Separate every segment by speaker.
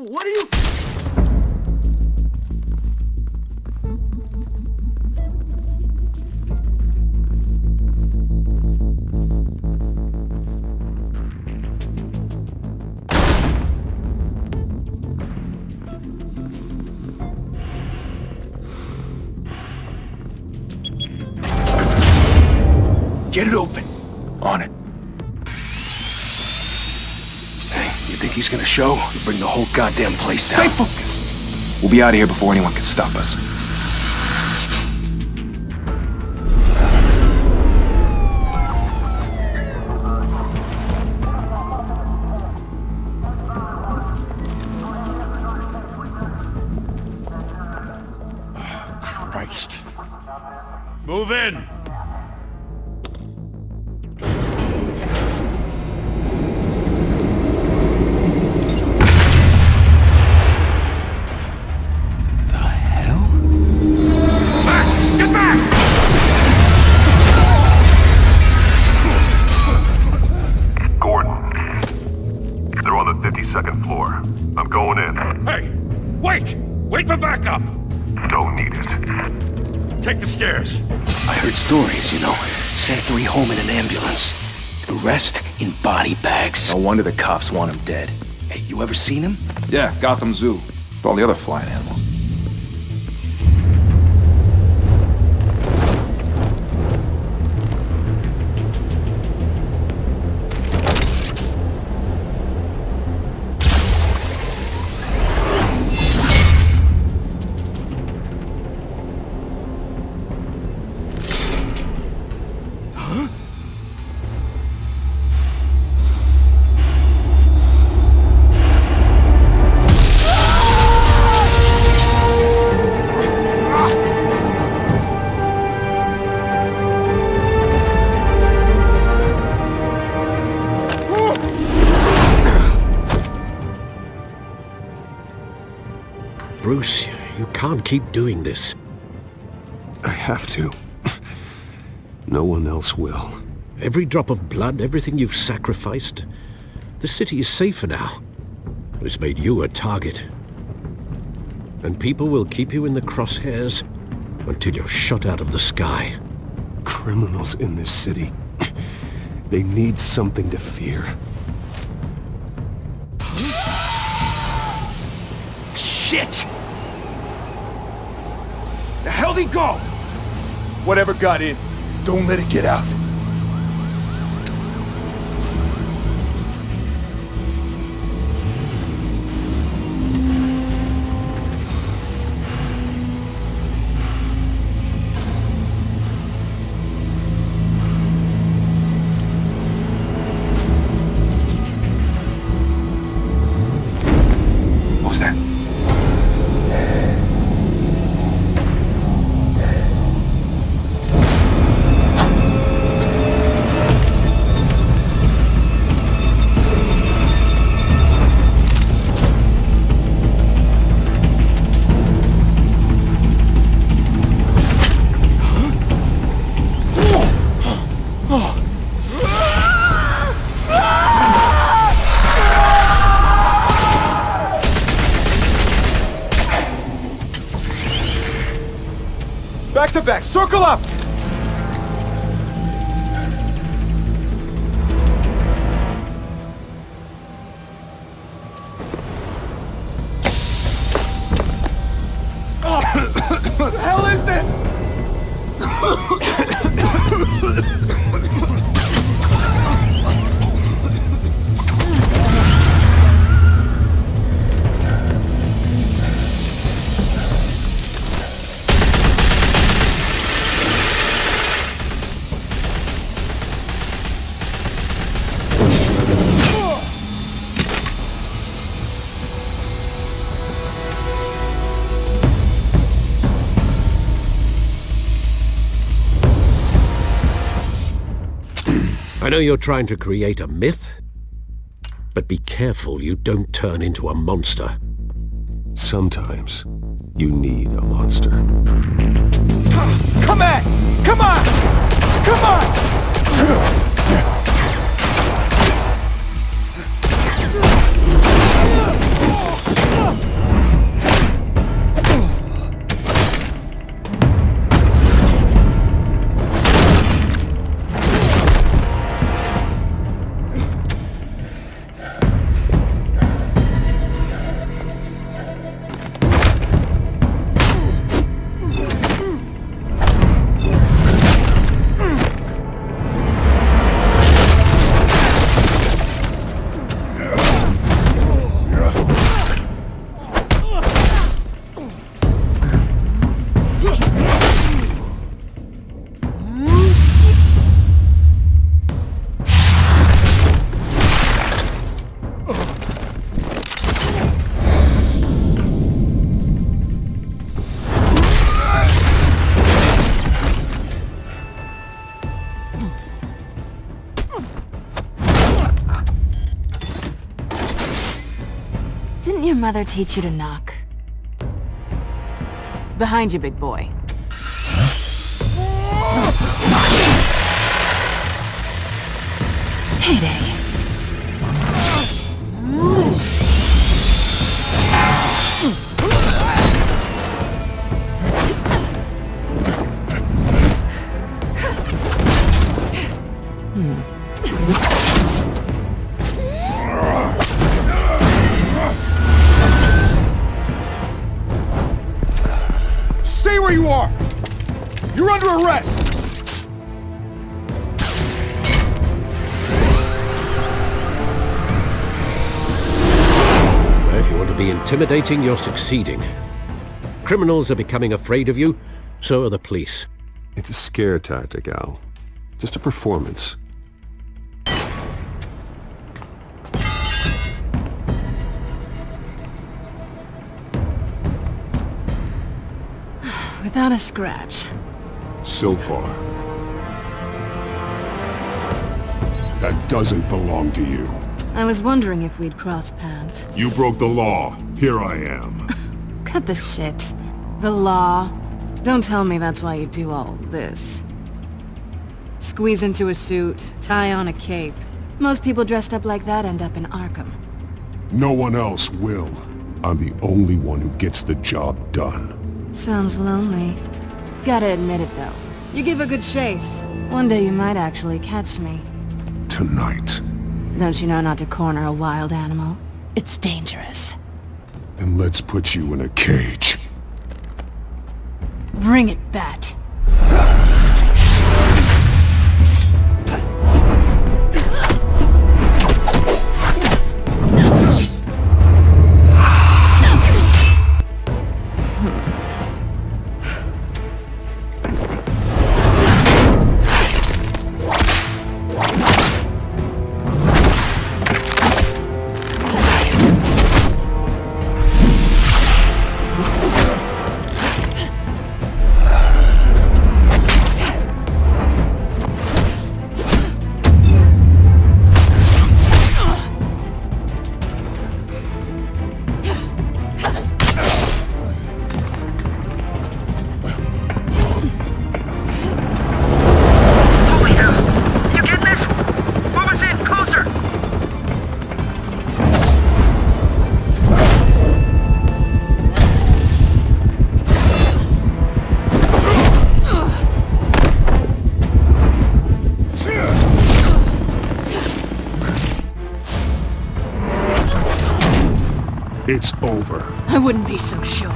Speaker 1: What are you...
Speaker 2: Get it open. On it. Hey, you think he's gonna show? He'll bring the whole goddamn place down. Stay focused! We'll be out of here before anyone can stop us.
Speaker 1: Christ.
Speaker 3: Move in!
Speaker 4: Second floor. I'm going in.
Speaker 3: Hey! Wait! Wait for backup!
Speaker 4: Don't need it.
Speaker 3: Take the stairs.
Speaker 2: I heard stories, you know. Sent 3 home in an ambulance. The rest in body bags. No wonder the cops want him dead. Hey, you ever seen him?
Speaker 5: Yeah, Gotham Zoo. With all the other flying animals.
Speaker 6: Bruce, you can't keep doing this.
Speaker 4: I have to. No one else will.
Speaker 6: Every drop of blood, everything you've sacrificed. The city is safer now. But it's made you a target. And people will keep you in the crosshairs until you're shot out of the sky.
Speaker 4: Criminals in this city. They need something to fear.
Speaker 2: Shit! The hell'd he go? Whatever got in, don't let it get out. What was that? Back to back, circle up! What the hell is this?
Speaker 6: I know you're trying to create a myth, but be careful you don't turn into a monster.
Speaker 4: Sometimes you need a monster.
Speaker 2: Come on! Come on! Come on!
Speaker 1: mother teach you to knock? Behind you, big boy. Heyday.
Speaker 3: Stay where you are! You're under arrest!
Speaker 6: If you want to be intimidating, you're succeeding. Criminals are becoming afraid of you, so are the police.
Speaker 4: It's a scare tactic, Al. Just a performance.
Speaker 1: Without a scratch.
Speaker 4: So far. That doesn't belong to you.
Speaker 1: I was wondering if we'd cross paths.
Speaker 4: You broke the law. Here I am.
Speaker 1: Cut the shit. The law. Don't tell me that's why you do all this. Squeeze into a suit, tie on a cape. Most people dressed up like that end up in Arkham.
Speaker 4: No one else will. I'm the only one who gets the job done.
Speaker 1: Sounds lonely. Gotta admit it, though. You give a good chase. One day you might actually catch me.
Speaker 4: Tonight.
Speaker 1: Don't you know not to corner a wild animal? It's dangerous.
Speaker 4: Then let's put you in a cage.
Speaker 1: Bring it, Bat.
Speaker 4: It's over.
Speaker 1: I wouldn't be so sure.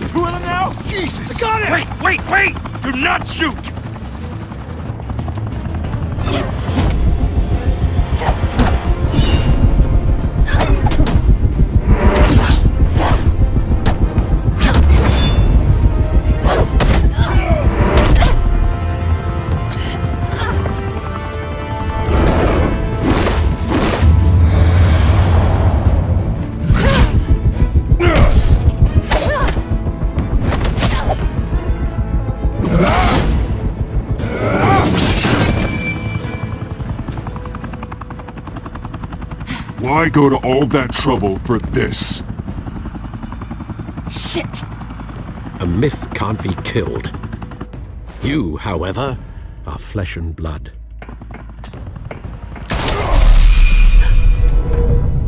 Speaker 3: Two of them now? Jesus! I got it! Wait! Do not shoot!
Speaker 4: Why go to all that trouble for this?
Speaker 1: Shit!
Speaker 6: A myth can't be killed. You, however, are flesh and blood.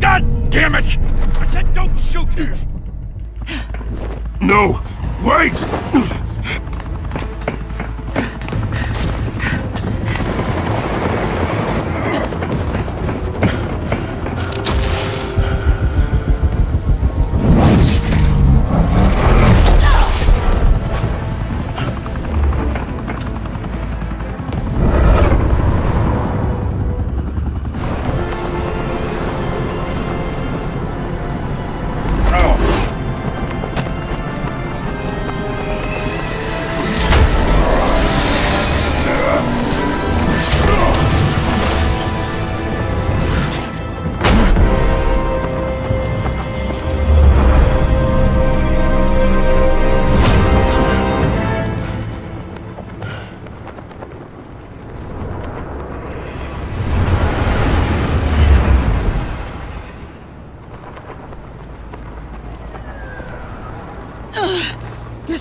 Speaker 3: God damn it! I said don't shoot!
Speaker 4: No! Wait!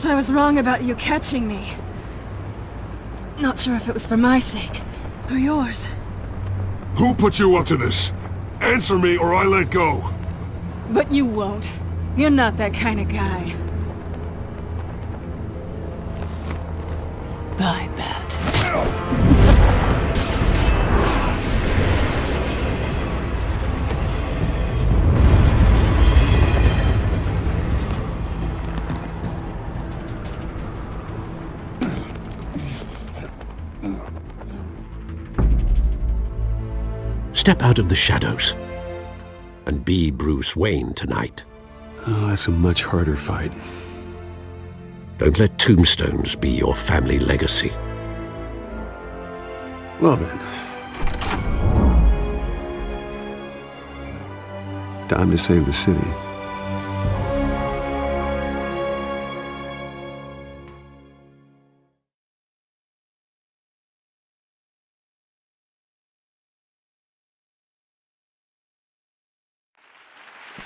Speaker 1: guess I was wrong about you catching me. Not sure if it was for my sake, or yours.
Speaker 4: Who put you up to this? Answer me or I let go.
Speaker 1: But you won't. You're not that kind of guy. Bye, Bat.
Speaker 6: Step out of the shadows and be Bruce Wayne tonight.
Speaker 2: Oh, that's a much harder fight.
Speaker 6: Don't let tombstones be your family legacy.
Speaker 2: Well then. Time to save the city.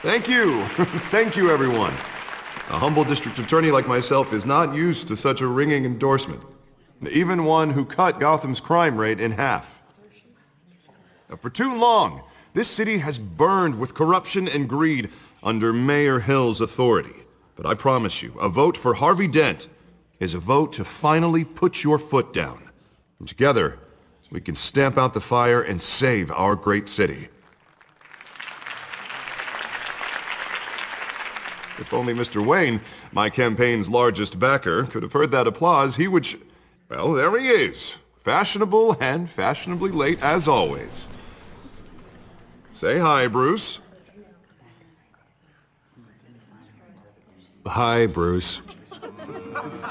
Speaker 7: Thank you. Thank you, everyone. A humble district attorney like myself is not used to such a ringing endorsement. Even one who cut Gotham's crime rate in half. Now, for too long, this city has burned with corruption and greed under Mayor Hill's authority. But I promise you, a vote for Harvey Dent is a vote to finally put your foot down. And together, we can stamp out the fire and save our great city. If only Mr. Wayne, my campaign's largest backer, could have heard that applause, he would well, there he is. Fashionable and fashionably late as always. Say hi, Bruce.
Speaker 2: Hi, Bruce.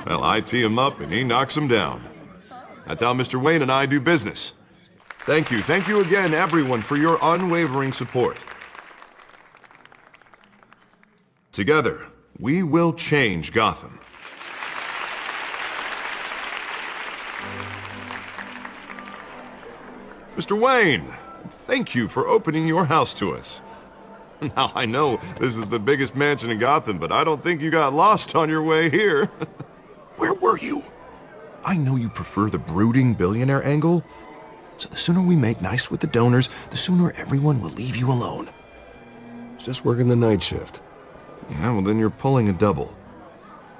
Speaker 7: Well, I tee him up and he knocks him down. That's how Mr. Wayne and I do business. Thank you again, everyone, for your unwavering support. Together, we will change Gotham. Mr. Wayne, thank you for opening your house to us. Now, I know this is the biggest mansion in Gotham, but I don't think you got lost on your way here. Where were you? I know you prefer the brooding billionaire angle, so the sooner we make nice with the donors, the sooner everyone will leave you alone.
Speaker 2: Just working the night shift.
Speaker 7: Yeah, well then you're pulling a double.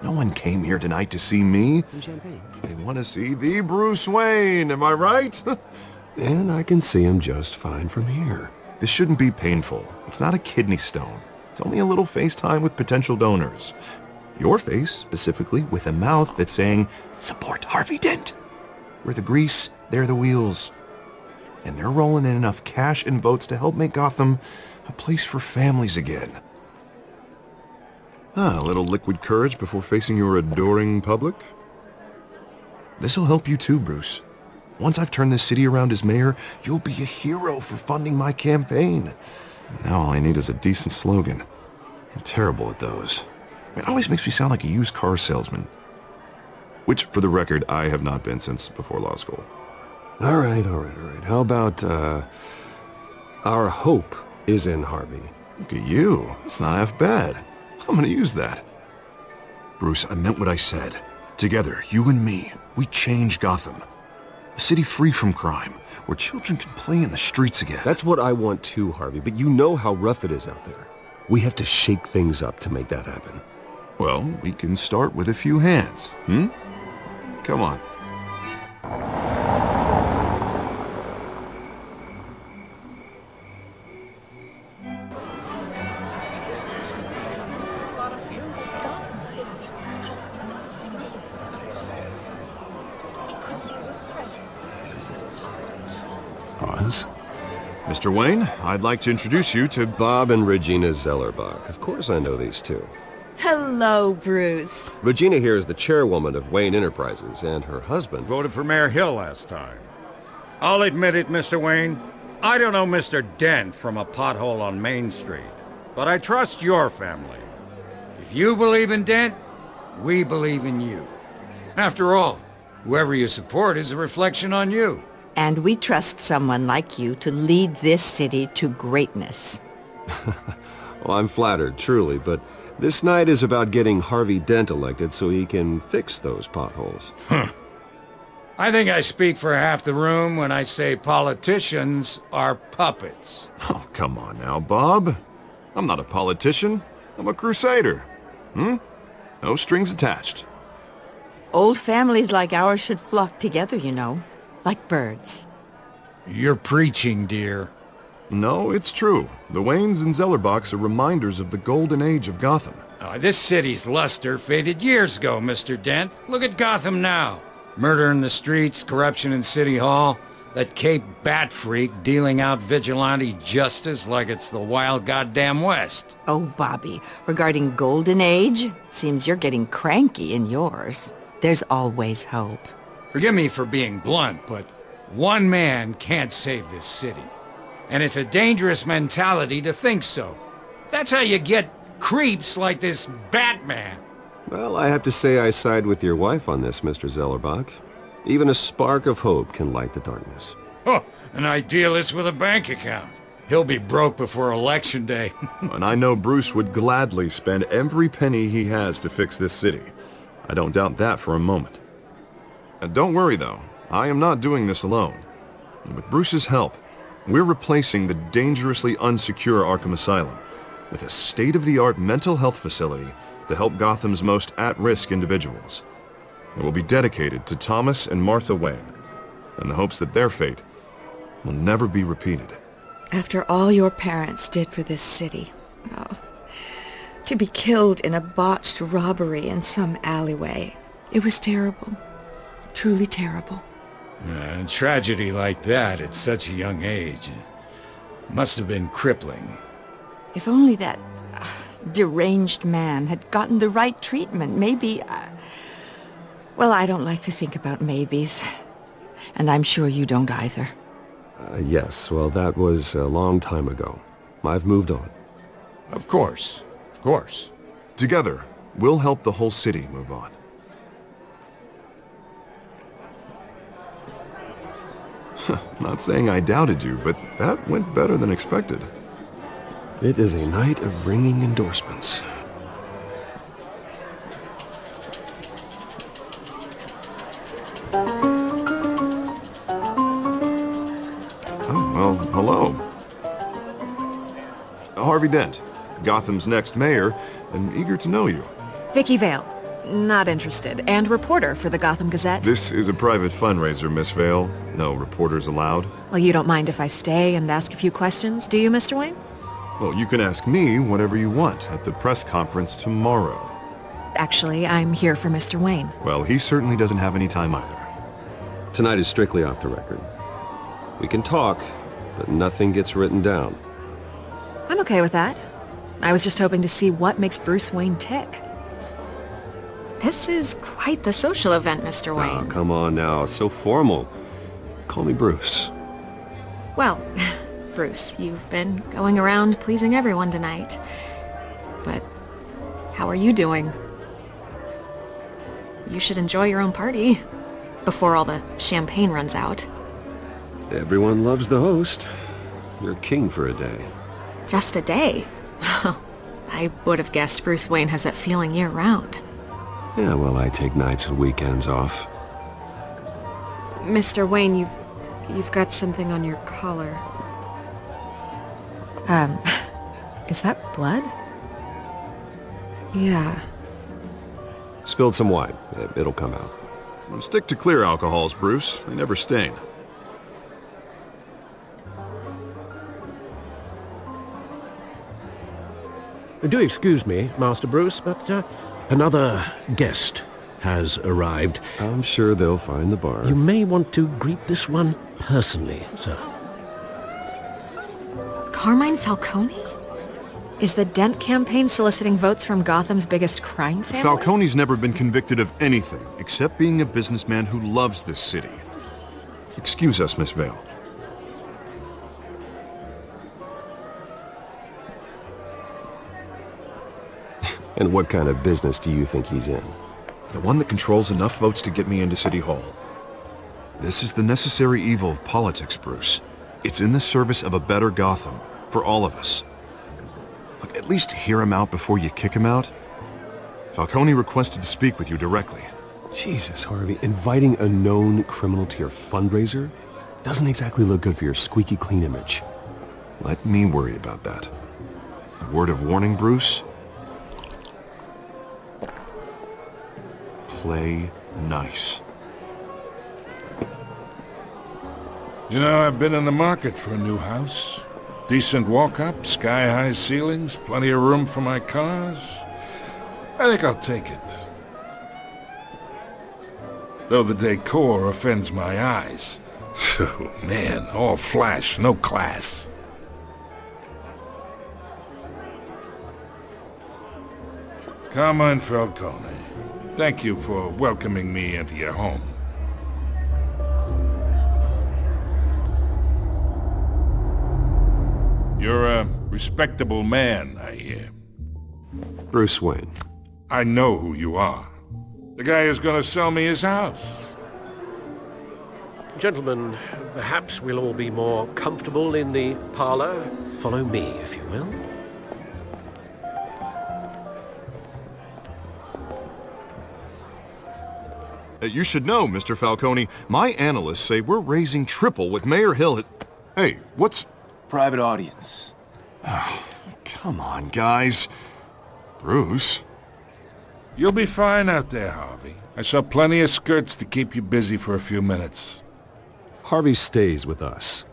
Speaker 7: No one came here tonight to see me.
Speaker 2: Some champagne.
Speaker 7: They want to see the Bruce Wayne, am I right?
Speaker 2: And I can see him just fine from here.
Speaker 7: This shouldn't be painful. It's not a kidney stone. It's only a little FaceTime with potential donors. Your face, specifically, with a mouth that's saying, support Harvey Dent. We're the grease, they're the wheels. And they're rolling in enough cash and votes to help make Gotham a place for families again. A little liquid courage before facing your adoring public. This'll help you too, Bruce. Once I've turned this city around as mayor, you'll be a hero for funding my campaign. Now all I need is a decent slogan. I'm terrible at those. It always makes me sound like a used car salesman. Which, for the record, I have not been since before law school.
Speaker 2: All right. How about, our hope is in Harvey?
Speaker 7: Look at you. It's not half bad. I'm gonna use that. Bruce, I meant what I said. Together, you and me, we change Gotham. A city free from crime, where children can play in the streets again.
Speaker 2: That's what I want too, Harvey, but you know how rough it is out there. We have to shake things up to make that happen.
Speaker 7: Well, we can start with a few hands, Come on.
Speaker 2: Oz?
Speaker 7: Mr. Wayne, I'd like to introduce you to
Speaker 2: Bob and Regina Zellerbach. Of course I know these two.
Speaker 8: Hello, Bruce.
Speaker 2: Regina here is the chairwoman of Wayne Enterprises, and her husband...
Speaker 3: Voted for Mayor Hill last time. I'll admit it, Mr. Wayne. I don't know Mr. Dent from a pothole on Main Street, but I trust your family. If you believe in Dent, we believe in you. After all, whoever you support is a reflection on you.
Speaker 8: And we trust someone like you to lead this city to greatness.
Speaker 2: Well, I'm flattered, truly, but
Speaker 9: This night is about getting Harvey Dent elected so he can fix those potholes.
Speaker 3: I think I speak for half the room when I say politicians are puppets.
Speaker 7: Oh, come on now, Bob. I'm not a politician. I'm a crusader. No strings attached.
Speaker 8: Old families like ours should flock together, you know, like birds.
Speaker 3: You're preaching, dear.
Speaker 7: No, it's true. The Waynes and Zellerbachs are reminders of the golden age of Gotham.
Speaker 3: This city's luster faded years ago, Mr. Dent. Look at Gotham now. Murder in the streets, corruption in City Hall, that Cape Bat freak dealing out vigilante justice like it's the wild goddamn West.
Speaker 8: Oh, Bobby, regarding Golden Age, seems you're getting cranky in yours. There's always hope.
Speaker 3: Forgive me for being blunt, but one man can't save this city. And it's a dangerous mentality to think so. That's how you get creeps like this Batman.
Speaker 9: Well, I have to say I side with your wife on this, Mr. Zellerbach. Even a spark of hope can light the darkness.
Speaker 3: Oh, an idealist with a bank account. He'll be broke before Election Day.
Speaker 7: And I know Bruce would gladly spend every penny he has to fix this city. I don't doubt that for a moment. And don't worry, though. I am not doing this alone. And with Bruce's help, we're replacing the dangerously unsecure Arkham Asylum with a state-of-the-art mental health facility to help Gotham's most at-risk individuals. It will be dedicated to Thomas and Martha Wayne, in the hopes that their fate will never be repeated.
Speaker 8: After all your parents did for this city, to be killed in a botched robbery in some alleyway, it was terrible. Truly terrible.
Speaker 3: A tragedy like that at such a young age must have been crippling.
Speaker 8: If only that deranged man had gotten the right treatment, maybe... well, I don't like to think about maybes. And I'm sure you don't either.
Speaker 9: Yes, well, that was a long time ago. I've moved on.
Speaker 3: Of course. Of course.
Speaker 7: Together, we'll help the whole city move on. Not saying I doubted you, but that went better than expected.
Speaker 9: It is a night of ringing endorsements.
Speaker 7: Oh, well, hello. Harvey Dent, Gotham's next mayor, and eager to know you.
Speaker 1: Vicky Vale. Not interested. And reporter for the Gotham Gazette.
Speaker 7: This is a private fundraiser, Miss Vale. No reporters allowed.
Speaker 1: Well, you don't mind if I stay and ask a few questions, do you, Mr. Wayne?
Speaker 7: Well, you can ask me whatever you want at the press conference tomorrow.
Speaker 1: Actually, I'm here for Mr. Wayne.
Speaker 7: Well, he certainly doesn't have any time either.
Speaker 9: Tonight is strictly off the record. We can talk, but nothing gets written down.
Speaker 1: I'm okay with that. I was just hoping to see what makes Bruce Wayne tick. This is quite the social event, Mr. Wayne.
Speaker 9: Oh, come on now. So formal. Call me Bruce.
Speaker 1: Well, Bruce, you've been going around pleasing everyone tonight. But how are you doing? You should enjoy your own party before all the champagne runs out.
Speaker 9: Everyone loves the host. You're king for a day.
Speaker 1: Just a day? I would have guessed Bruce Wayne has that feeling year-round.
Speaker 9: Yeah, well, I take nights and weekends off.
Speaker 1: Mr. Wayne, you've got something on your collar. Is that blood? Yeah.
Speaker 9: Spilled some wine. It'll come out.
Speaker 7: Well, stick to clear alcohols, Bruce. They never stain.
Speaker 6: Do excuse me, Master Bruce, but another guest has arrived.
Speaker 9: I'm sure they'll find the bar.
Speaker 6: You may want to greet this one personally, sir.
Speaker 1: Carmine Falcone? Is the Dent campaign soliciting votes from Gotham's biggest crime family?
Speaker 7: Falcone's never been convicted of anything except being a businessman who loves this city. Excuse us, Miss Vale.
Speaker 9: And what kind of business do you think he's in?
Speaker 7: The one that controls enough votes to get me into City Hall. This is the necessary evil of politics, Bruce. It's in the service of a better Gotham, for all of us. Look, at least hear him out before you kick him out? Falcone requested to speak with you directly.
Speaker 9: Jesus, Harvey, inviting a known criminal to your fundraiser doesn't exactly look good for your squeaky clean image.
Speaker 7: Let me worry about that. A word of warning, Bruce? Play nice.
Speaker 10: You know, I've been in the market for a new house. Decent walk-up, sky-high ceilings, plenty of room for my cars. I think I'll take it. Though the decor offends my eyes. Oh, man, all flash, no class. Carmine Falcone, thank you for welcoming me into your home. You're a respectable man, I hear.
Speaker 9: Bruce Wayne.
Speaker 10: I know who you are. The guy who's gonna sell me his house.
Speaker 6: Gentlemen, perhaps we'll all be more comfortable in the parlor. Follow me, if you will.
Speaker 7: You should know, Mr. Falcone, my analysts say we're raising triple what Mayor Hill had... Hey, what's...
Speaker 2: Private audience.
Speaker 7: Come on, guys. Bruce?
Speaker 10: You'll be fine out there, Harvey. I saw plenty of skirts to keep you busy for a few minutes.
Speaker 9: Harvey stays with us.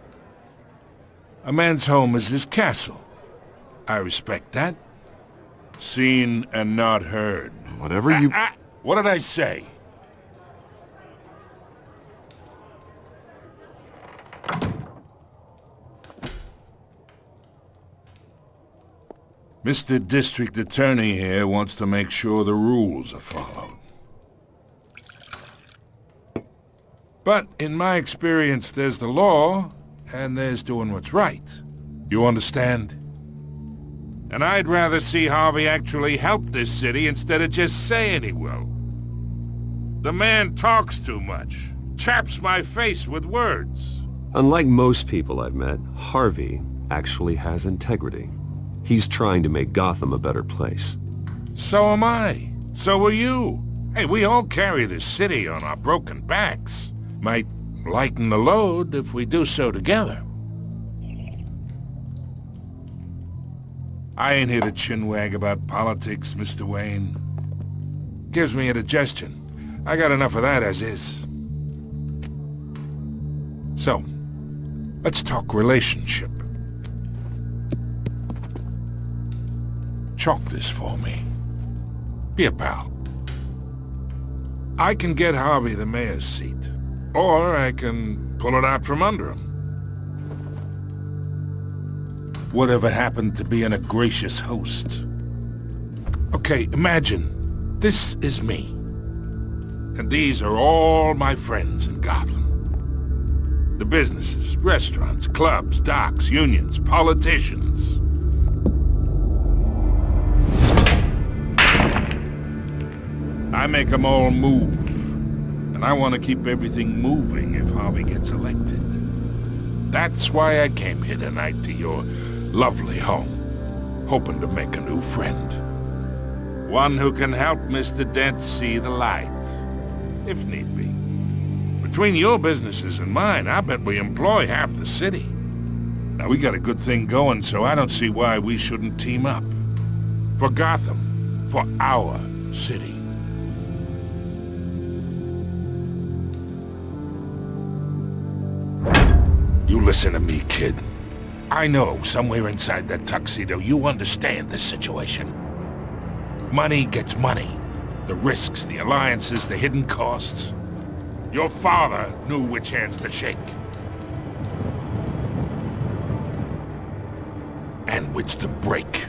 Speaker 10: A man's home is his castle. I respect that. Seen and not heard.
Speaker 7: Whatever you...
Speaker 10: What did I say? Mr. District Attorney here wants to make sure the rules are followed. But in my experience, there's the law, and there's doing what's right. You understand? And I'd rather see Harvey actually help this city instead of just saying he will. The man talks too much, chaps my face with words.
Speaker 9: Unlike most people I've met, Harvey actually has integrity. He's trying to make Gotham a better place.
Speaker 10: So am I. So are you. Hey, we all carry this city on our broken backs. Might lighten the load if we do so together. I ain't here to chinwag about politics, Mr. Wayne. Gives me indigestion. I got enough of that as is. So, let's talk relationship. Chalk this for me. Be a pal. I can get Harvey the mayor's seat, or I can pull it out from under him. Whatever happened to being a gracious host? Okay, imagine, this is me. And these are all my friends in Gotham. The businesses, restaurants, clubs, docks, unions, politicians. I make them all move. And I want to keep everything moving if Harvey gets elected. That's why I came here tonight to your lovely home, hoping to make a new friend. One who can help Mr. Dent see the light, if need be. Between your businesses and mine, I bet we employ half the city. Now, we got a good thing going, so I don't see why we shouldn't team up. For Gotham, for our city. You listen to me, kid. I know somewhere inside that tuxedo you understand this situation. Money gets money. The risks, the alliances, the hidden costs. Your father knew which hands to shake. And which to break.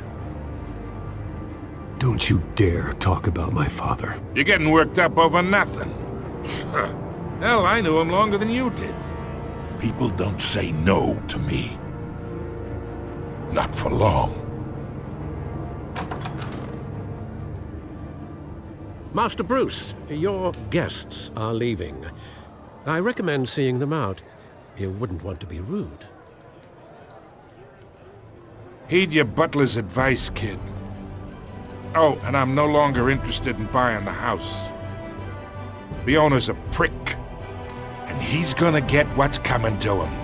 Speaker 9: Don't you dare talk about my father.
Speaker 10: You're getting worked up over nothing. Hell, I knew him longer than you did. People don't say no to me. Not for long.
Speaker 6: Master Bruce, your guests are leaving. I recommend seeing them out. You wouldn't want to be rude.
Speaker 10: Heed your butler's advice, kid. Oh, and I'm no longer interested in buying the house. The owner's a prick, and he's gonna get what's coming to him.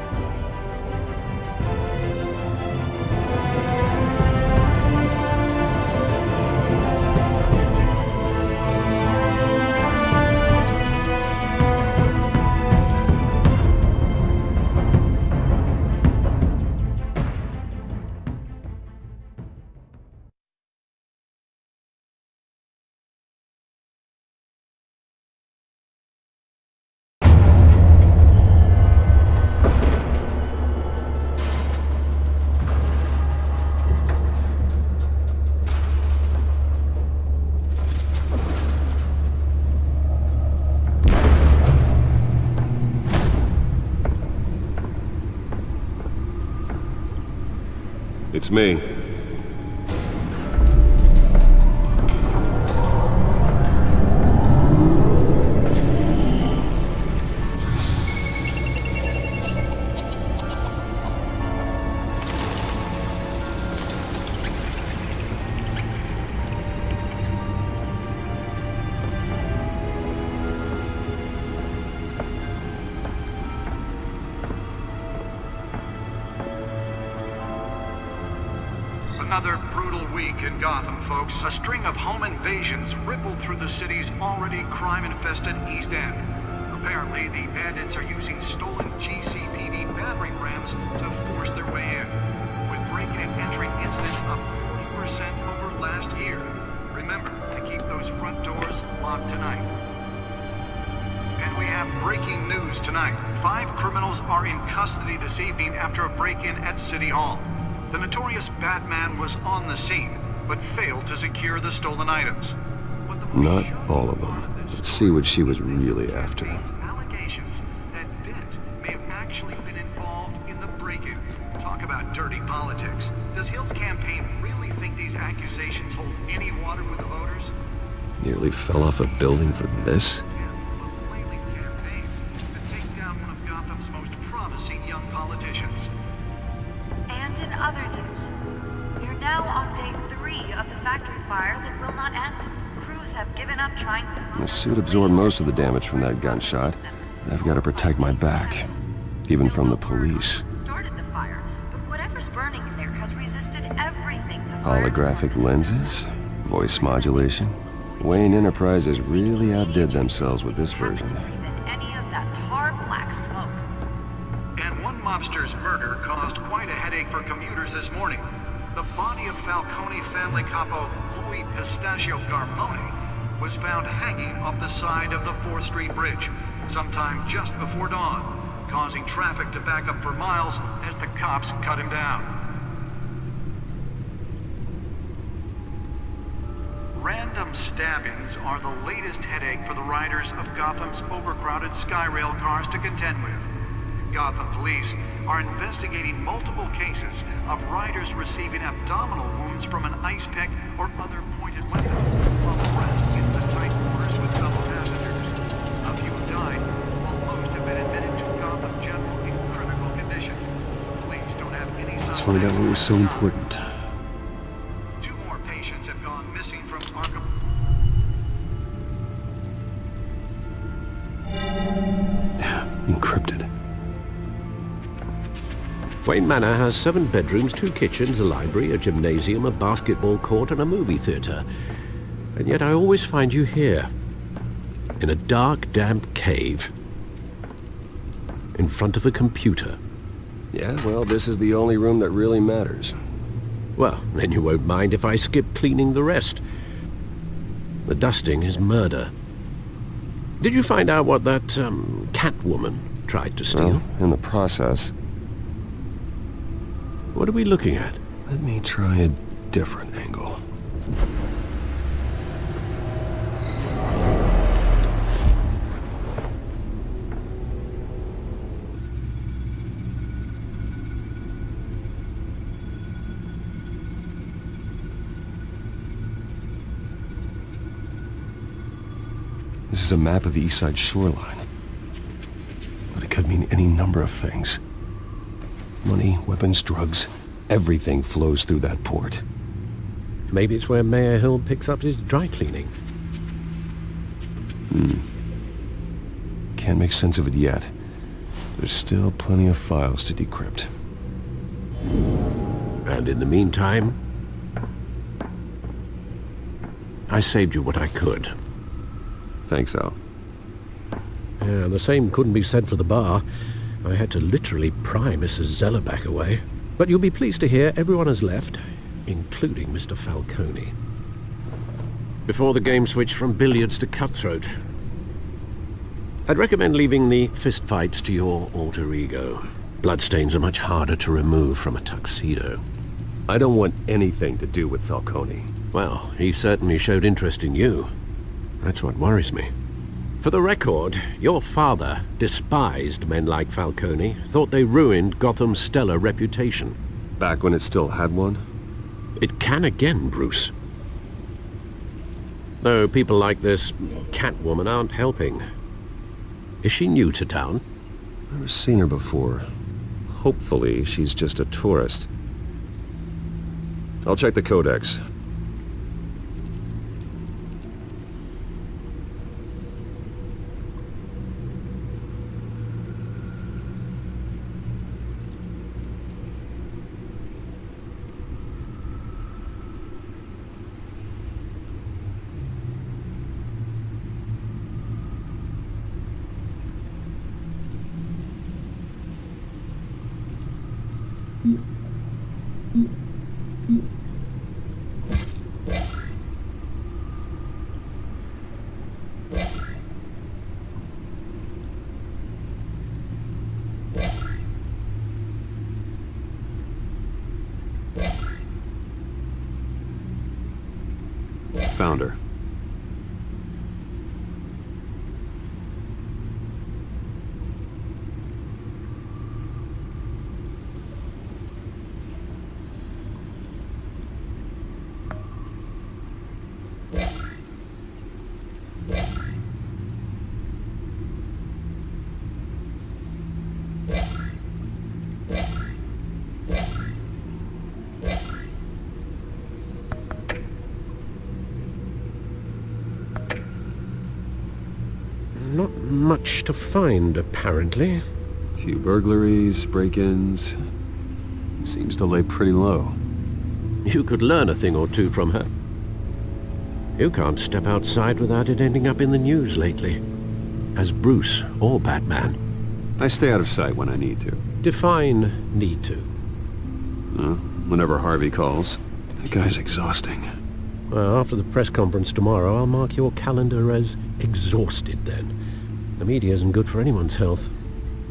Speaker 9: It's me.
Speaker 11: Another brutal week in Gotham, folks. A string of home invasions rippled through the city's already crime-infested East End. Apparently, the bandits are using stolen GCPD battering rams to force their way in, with breaking and entering incidents up 40% over last year. Remember to keep those front doors locked tonight. And we have breaking news tonight. 5 criminals are in custody this evening after a break-in at City Hall. The notorious Batman was on the scene, but failed to secure the stolen items.
Speaker 9: Not all of them. Let's see what she was really after.
Speaker 11: Allegations that Dent may have actually been involved in the break-in. Talk about dirty politics. Does Hill's campaign really think these accusations hold any water with the voters?
Speaker 9: Nearly fell off a building for this?
Speaker 11: Campaign to take down one of Gotham's most promising young politicians.
Speaker 12: And in other news, we are now on day 3 of the factory fire that will not end. Crews have given up trying to...
Speaker 9: The suit absorbed most of the damage from that gunshot, and I've got to protect my back, even from the police.
Speaker 12: Started the fire, but whatever's burning in there has resisted everything.
Speaker 9: Holographic lenses? Voice modulation? Wayne Enterprises really outdid themselves with this version.
Speaker 12: Any of that tar black smoke.
Speaker 11: And one mobster's murder caused quite a headache for commuters this morning. The body of Falcone family capo Louis Pistachio Garmone was found hanging off the side of the 4th Street Bridge sometime just before dawn, causing traffic to back up for miles as the cops cut him down. Random stabbings are the latest headache for the riders of Gotham's overcrowded Skyrail cars to contend with. Gotham police are investigating multiple cases of riders receiving abdominal wounds from an ice pick or other pointed weapon, while the rest in the tight quarters with fellow passengers. A few died, while most have been admitted to Gotham General in critical condition. Police don't have any sign.
Speaker 9: Let's find out what was so important.
Speaker 11: 2 more patients have gone missing from Arkham.
Speaker 9: Encrypted.
Speaker 6: Wayne Manor has 7 bedrooms, 2 kitchens, a library, a gymnasium, a basketball court, and a movie theater. And yet I always find you here, in a dark, damp cave, in front of a computer.
Speaker 9: Yeah, well, this is the only room that really matters.
Speaker 6: Well, then you won't mind if I skip cleaning the rest. The dusting is murder. Did you find out what that, Catwoman tried to steal?
Speaker 9: Well, in the process.
Speaker 6: What are we looking at?
Speaker 9: Let me try a different angle. This is a map of the East Side shoreline. But it could mean any number of things. Money, weapons, drugs,
Speaker 4: Everything flows through that port.
Speaker 6: Maybe it's where Mayor Hill picks up his dry cleaning.
Speaker 4: Can't make sense of it yet. There's still plenty of files to decrypt.
Speaker 6: And in the meantime, I saved you what I could.
Speaker 9: Thanks, Al.
Speaker 6: Yeah, the same couldn't be said for the bar. I had to literally pry Mrs. Zellerbach away. But you'll be pleased to hear everyone has left, including Mr. Falcone. Before the game switched from billiards to cutthroat. I'd recommend leaving the fistfights to your alter ego. Bloodstains are much harder to remove from a tuxedo.
Speaker 9: I don't want anything to do with Falcone.
Speaker 6: Well, he certainly showed interest in you. That's what worries me. For the record, your father despised men like Falcone, thought they ruined Gotham's stellar reputation.
Speaker 9: Back when it still had one?
Speaker 6: It can again, Bruce. Though people like this Catwoman aren't helping. Is she new to town?
Speaker 9: Never seen her before. Hopefully, she's just a tourist. I'll check the codex. Found her.
Speaker 6: Not much to find, apparently.
Speaker 9: Few burglaries, break-ins. Seems to lay pretty low.
Speaker 6: You could learn a thing or two from her. You can't step outside without it ending up in the news lately. As Bruce or Batman.
Speaker 9: I stay out of sight when I need to.
Speaker 6: Define need to.
Speaker 9: Whenever Harvey calls. That guy's exhausting.
Speaker 6: Well, after the press conference tomorrow, I'll mark your calendar as exhausted then. The media isn't good for anyone's health.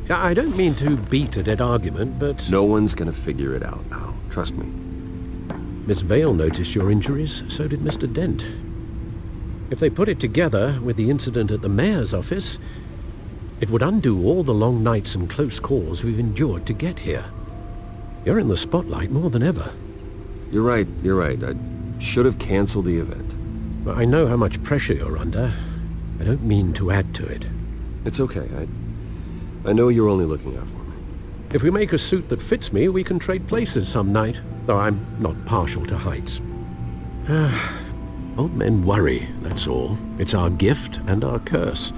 Speaker 6: I don't mean to beat a dead argument, but...
Speaker 9: No one's gonna figure it out now. Trust me.
Speaker 6: Miss Vale noticed your injuries, so did Mr. Dent. If they put it together with the incident at the mayor's office, it would undo all the long nights and close calls we've endured to get here. You're in the spotlight more than ever.
Speaker 9: You're right. I should have canceled the event.
Speaker 6: I know how much pressure you're under. I don't mean to add to it.
Speaker 9: It's okay. I know you're only looking out for me.
Speaker 6: If we make a suit that fits me, we can trade places some night, though I'm not partial to heights. Old men worry, that's all. It's our gift and our curse.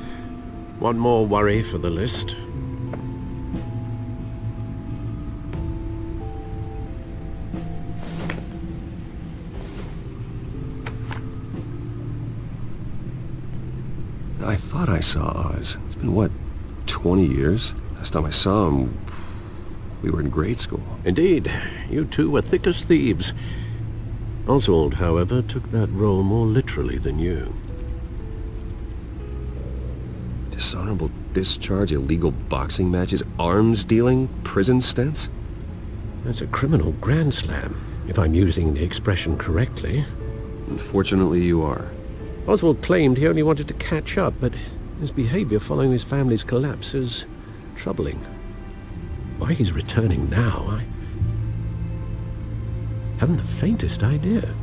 Speaker 6: One more worry for the list.
Speaker 9: I thought I saw Oz. It's been, what, 20 years? Last time I saw him, we were in grade school.
Speaker 6: Indeed. You two were thick as thieves. Oswald, however, took that role more literally than you.
Speaker 9: Dishonorable discharge, illegal boxing matches, arms dealing, prison stints?
Speaker 6: That's a criminal grand slam, if I'm using the expression correctly.
Speaker 9: Unfortunately, you are.
Speaker 6: Oswald claimed he only wanted to catch up, but his behavior following his family's collapse is troubling. Why he's returning now, I haven't the faintest idea.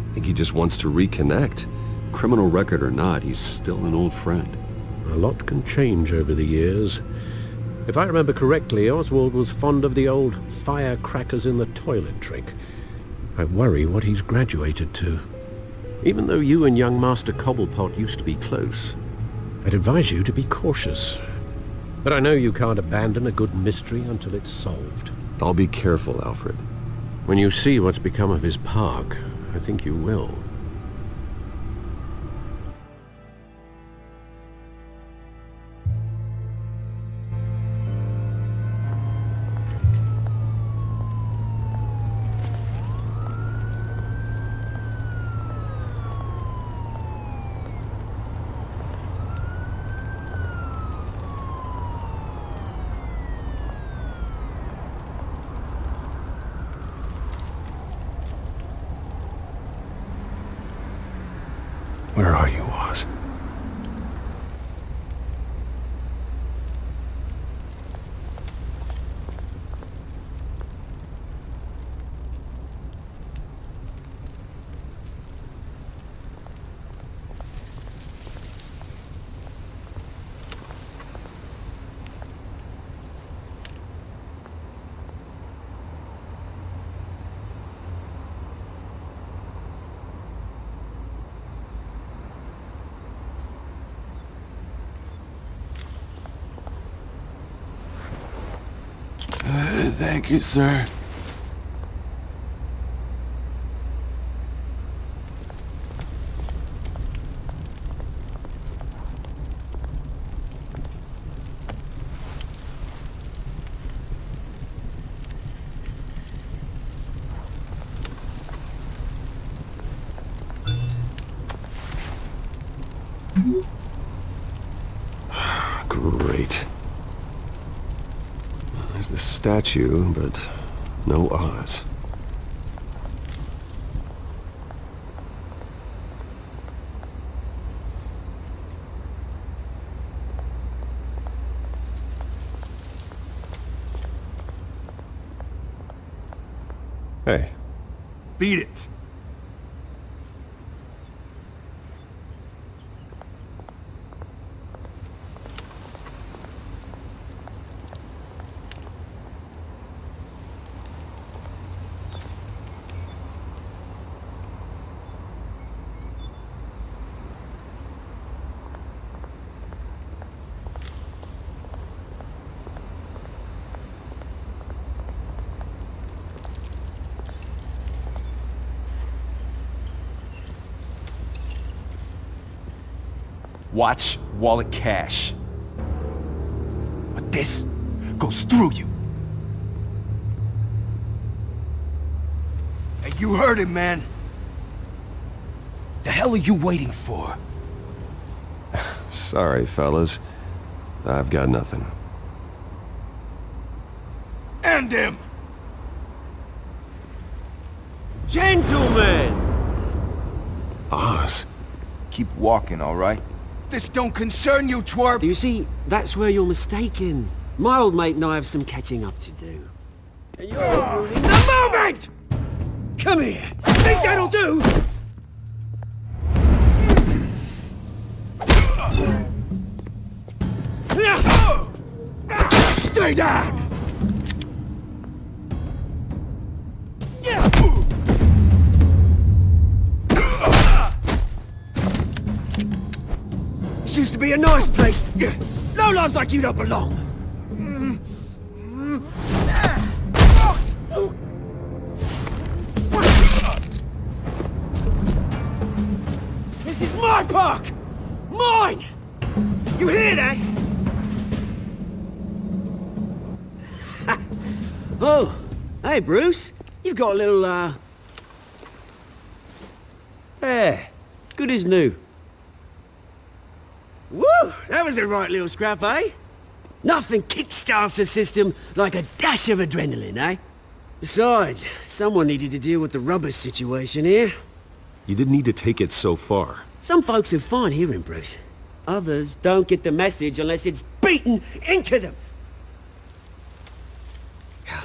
Speaker 9: I think he just wants to reconnect. Criminal record or not, he's still an old friend.
Speaker 6: A lot can change over the years. If I remember correctly, Oswald was fond of the old firecrackers in the toilet trick. I worry what he's graduated to. Even though you and young Master Cobblepot used to be close, I'd advise you to be cautious. But I know you can't abandon a good mystery until it's solved.
Speaker 9: I'll be careful, Alfred.
Speaker 6: When you see what's become of his park, I think you will.
Speaker 2: Where are you, Oz?
Speaker 13: Thank you, sir.
Speaker 9: Great. There's the statue, but no Oz. Hey.
Speaker 13: Beat it.
Speaker 2: Watch wallet cash. But this goes through you. Hey, you heard it, man. The hell are you waiting for?
Speaker 9: Sorry, fellas. I've got nothing.
Speaker 2: End him!
Speaker 13: Gentlemen!
Speaker 9: Oz.
Speaker 2: Keep walking, all right? This don't concern you, twerp!
Speaker 13: You see, that's where you're mistaken. My old mate and I have some catching up to do. And you're ruining the moment! Come here! Think that'll do? Stay down! This used to be a nice place. Lowlifes like you don't belong. This is my park! Mine! You hear that? Oh, hey Bruce. You've got a little, There. Good as new. Woo! That was a right little scrap, eh? Nothing kickstarts the system like a dash of adrenaline, eh? Besides, someone needed to deal with the rubbish situation here.
Speaker 9: You didn't need to take it so far.
Speaker 13: Some folks are fine hearing, Bruce. Others don't get the message unless it's beaten into them.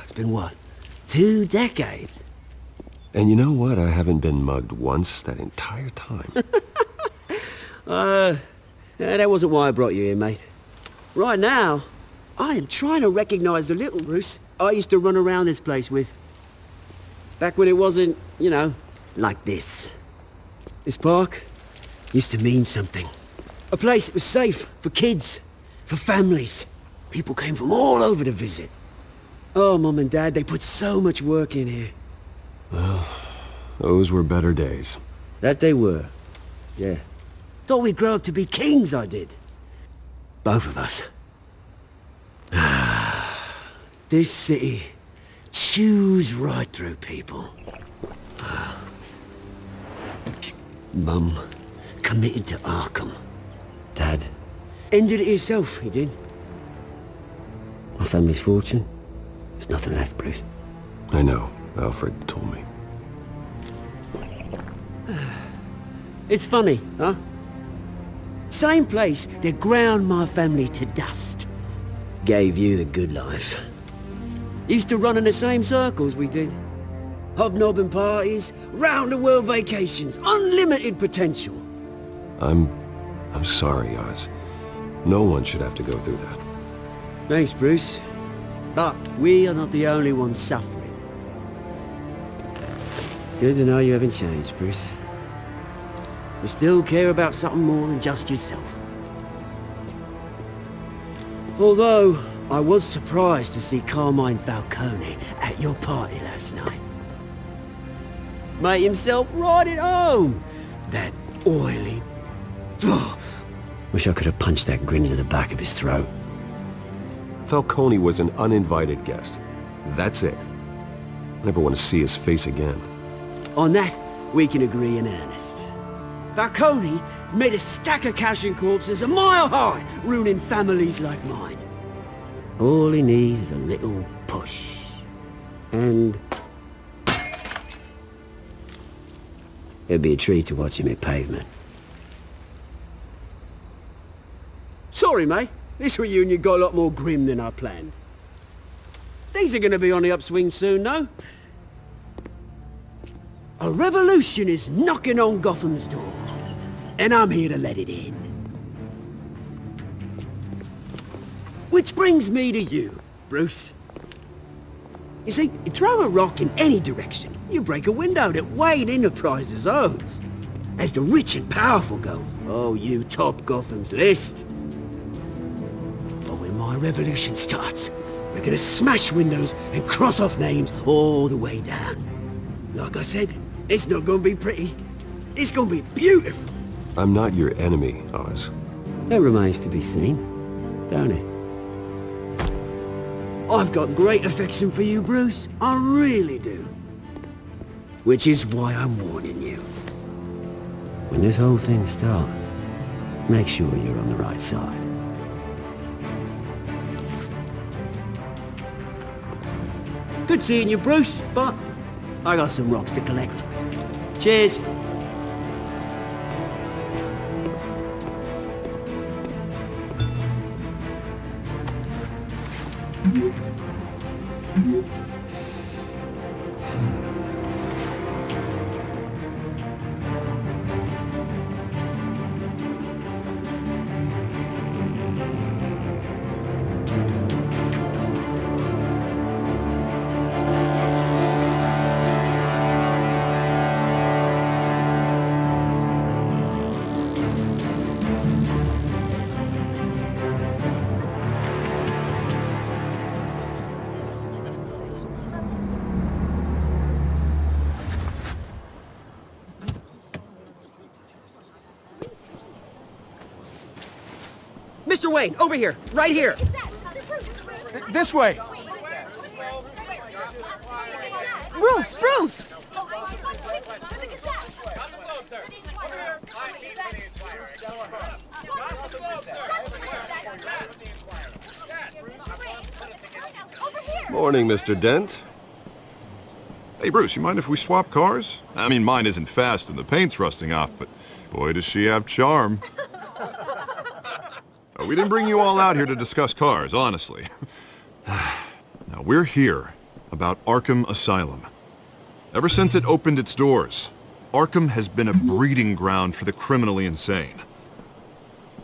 Speaker 13: It's been what? 2 decades?
Speaker 9: And you know what? I haven't been mugged once that entire time.
Speaker 13: That wasn't why I brought you here, mate. Right now, I am trying to recognize the little Bruce I used to run around this place with. Back when it wasn't, you know, like this. This park used to mean something. A place that was safe for kids, for families. People came from all over to visit. Oh, Mum and Dad, they put so much work in here.
Speaker 9: Well, those were better days.
Speaker 13: That they were. Yeah. Thought we'd grow up to be kings, I did. Both of us. This city chews right through people. Mum committed to Arkham. Dad ended it himself, he did. My family's fortune, there's nothing left, Bruce.
Speaker 9: I know. Alfred told me.
Speaker 13: It's funny, huh? Same place that ground my family to dust. Gave you the good life. Used to run in the same circles we did. Hobnobbing parties, round-the-world vacations, unlimited potential.
Speaker 9: I'm sorry, Oz. No one should have to go through that.
Speaker 13: Thanks, Bruce. But we are not the only ones suffering. Good to know you haven't changed, Bruce. You still care about something more than just yourself. Although, I was surprised to see Carmine Falcone at your party last night. Made himself right at home. That oily... Oh, wish I could have punched that grin into the back of his throat.
Speaker 9: Falcone was an uninvited guest. That's it. I never want to see his face again.
Speaker 13: On that, we can agree in earnest. Falcone made a stack of cash and corpses a mile high, ruining families like mine. All he needs is a little push. And... it'd be a treat to watch him hit pavement. Sorry, mate. This reunion got a lot more grim than I planned. Things are gonna be on the upswing soon, no? A revolution is knocking on Gotham's door, and I'm here to let it in. Which brings me to you, Bruce. You see, you throw a rock in any direction, you break a window that Wayne Enterprises owns. As the rich and powerful go, oh, you top Gotham's list. But when my revolution starts, we're gonna smash windows and cross off names all the way down. Like I said, it's not gonna be pretty. It's gonna be beautiful.
Speaker 9: I'm not your enemy, Oz.
Speaker 13: That remains to be seen, don't it? I've got great affection for you, Bruce. I really do. Which is why I'm warning you. When this whole thing starts, make sure you're on the right side. Good seeing you, Bruce, but I got some rocks to collect. Cheers. Mr. Wayne, over here, right here.
Speaker 2: This way!
Speaker 1: Bruce, Bruce!
Speaker 9: Morning, Mr. Dent.
Speaker 7: Hey, Bruce, you mind if we swap cars? I mean, mine isn't fast and the paint's rusting off, but boy, does she have charm. We didn't bring you all out here to discuss cars, honestly. Now, we're here about Arkham Asylum. Ever since it opened its doors, Arkham has been a breeding ground for the criminally insane.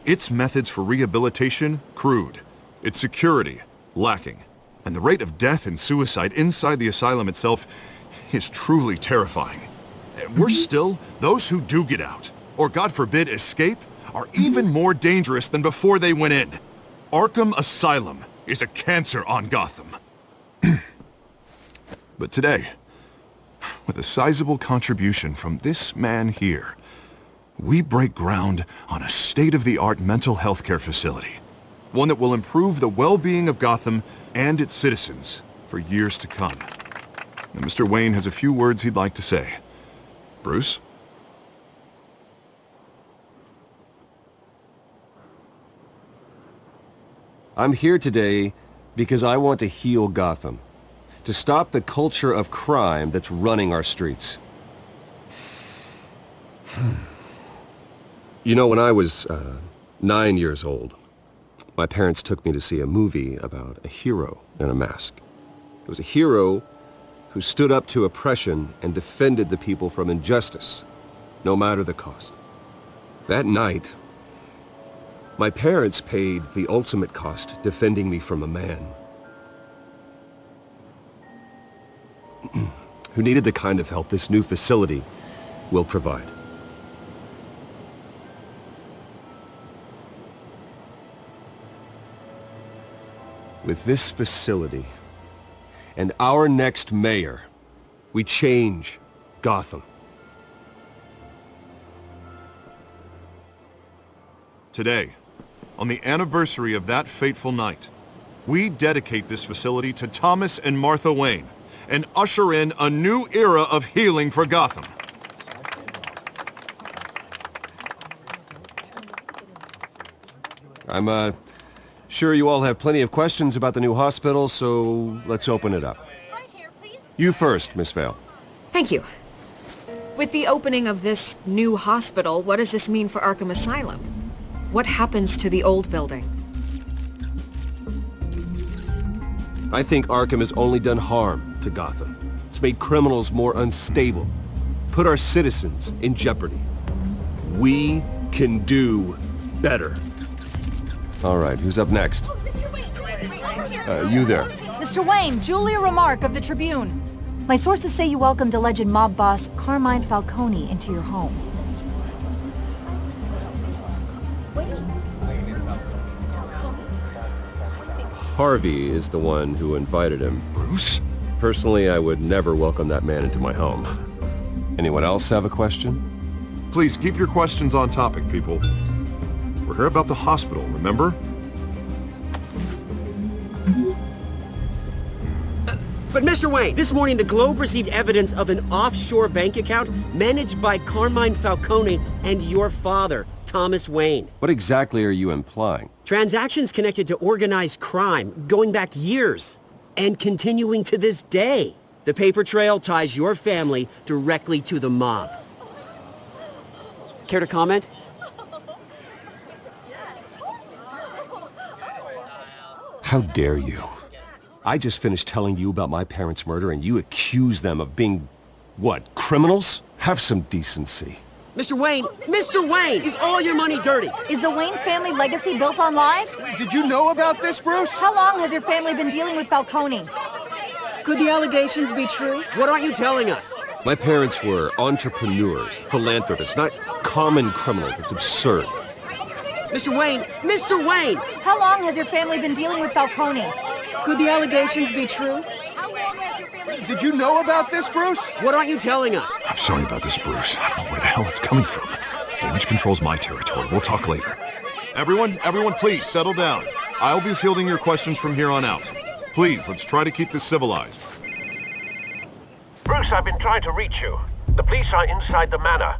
Speaker 7: Its methods for rehabilitation, crude, Its security, lacking. And the rate of death and suicide inside the asylum itself is truly terrifying. And worse still, those who do get out, or God forbid escape, are even more dangerous than before they went in. Arkham Asylum is a cancer on Gotham. But today, with a sizable contribution from this man here, we break ground on a state-of-the-art mental health care facility. One that will improve the well-being of Gotham and its citizens for years to come. And Mr. Wayne has a few words he'd like to say. Bruce?
Speaker 9: I'm here today because I want to heal Gotham. To stop the culture of crime that's running our streets. You know, when I was 9 years old, my parents took me to see a movie about a hero in a mask. It was a hero who stood up to oppression and defended the people from injustice, no matter the cost. That night, my parents paid the ultimate cost defending me from a man who needed the kind of help this new facility will provide. With this facility and our next mayor, we change Gotham.
Speaker 7: Today, on the anniversary of that fateful night, we dedicate this facility to Thomas and Martha Wayne and usher in a new era of healing for Gotham.
Speaker 9: I'm sure you all have plenty of questions about the new hospital, so let's open it up. You first, Miss Vale.
Speaker 8: Thank you.
Speaker 14: With the opening of this new hospital, what does this mean for Arkham Asylum? What happens to the old building?
Speaker 9: I think Arkham has only done harm to Gotham. It's made criminals more unstable, put our citizens in jeopardy. We can do better. All right, who's up next? You there.
Speaker 15: Mr. Wayne, Julia Remark of the Tribune. My sources say you welcomed alleged mob boss Carmine Falcone into your home.
Speaker 9: Harvey is the one who invited him.
Speaker 7: Bruce?
Speaker 9: Personally, I would never welcome that man into my home. Anyone else have a question?
Speaker 7: Please keep your questions on topic, people. We're here about the hospital, remember?
Speaker 13: But Mr. Wayne, this morning the Globe received evidence of an offshore bank account managed by Carmine Falcone and your father, Thomas Wayne.
Speaker 9: What exactly are you implying?
Speaker 13: Transactions connected to organized crime going back years and continuing to this day. The paper trail ties your family directly to the mob. Care to comment?
Speaker 9: How dare you? I just finished telling you about my parents' murder and you accuse them of being, what, criminals? Have some decency.
Speaker 13: Mr. Wayne, is all your money dirty?
Speaker 15: Is the Wayne family legacy built on lies?
Speaker 2: Did you know about this, Bruce?
Speaker 15: How long has your family been dealing with Falcone?
Speaker 14: Could the allegations be true?
Speaker 13: What aren't you telling us?
Speaker 9: My parents were entrepreneurs, philanthropists, not common criminals. It's absurd.
Speaker 13: Mr. Wayne!
Speaker 15: How long has your family been dealing with Falcone?
Speaker 14: Could the allegations be true?
Speaker 2: Did you know about this, Bruce?
Speaker 13: What aren't you telling us?
Speaker 7: I'm sorry about this, Bruce. I don't know where the hell it's coming from. Damage control's my territory. We'll talk later. Everyone, please settle down. I'll be fielding your questions from here on out. Please, let's try to keep this civilized.
Speaker 16: Bruce, I've been trying to reach you. The police are inside the manor.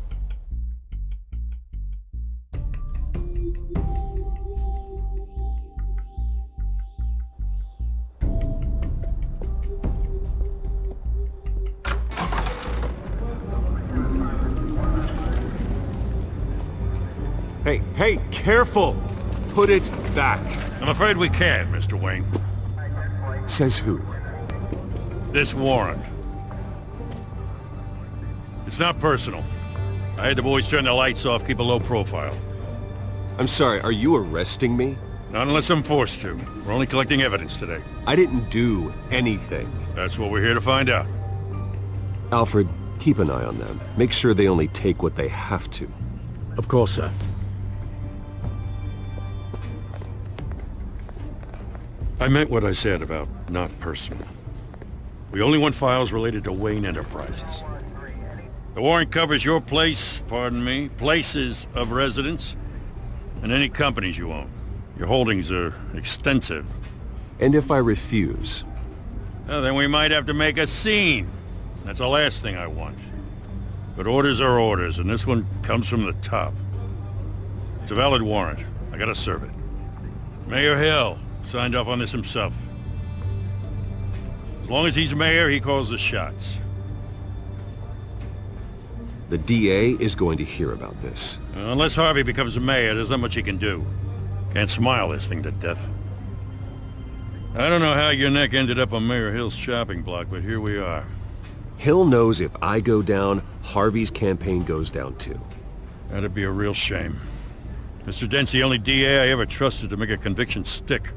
Speaker 7: Hey, careful! Put it back.
Speaker 3: I'm afraid we can't, Mr. Wayne.
Speaker 7: Says who?
Speaker 3: This warrant. It's not personal. I had the boys turn the lights off, keep a low profile.
Speaker 9: I'm sorry, are you arresting me?
Speaker 3: Not unless I'm forced to. We're only collecting evidence today.
Speaker 9: I didn't do anything.
Speaker 3: That's what we're here to find out.
Speaker 9: Alfred, keep an eye on them. Make sure they only take what they have to.
Speaker 6: Of course, sir.
Speaker 3: I meant what I said about not personal. We only want files related to Wayne Enterprises. The warrant covers your place, pardon me, places of residence, and any companies you own. Your holdings are extensive.
Speaker 9: And if I refuse?
Speaker 3: Well, then we might have to make a scene. That's the last thing I want. But orders are orders, and this one comes from the top. It's a valid warrant. I gotta serve it. Mayor Hill signed off on this himself. As long as he's mayor, he calls the shots.
Speaker 9: The DA is going to hear about this.
Speaker 3: Unless Harvey becomes a mayor, there's not much he can do. Can't smile this thing to death. I don't know how your neck ended up on Mayor Hill's shopping block, but here we are.
Speaker 9: Hill knows if I go down, Harvey's campaign goes down too.
Speaker 3: That'd be a real shame. Mr. Dent's the only DA I ever trusted to make a conviction stick.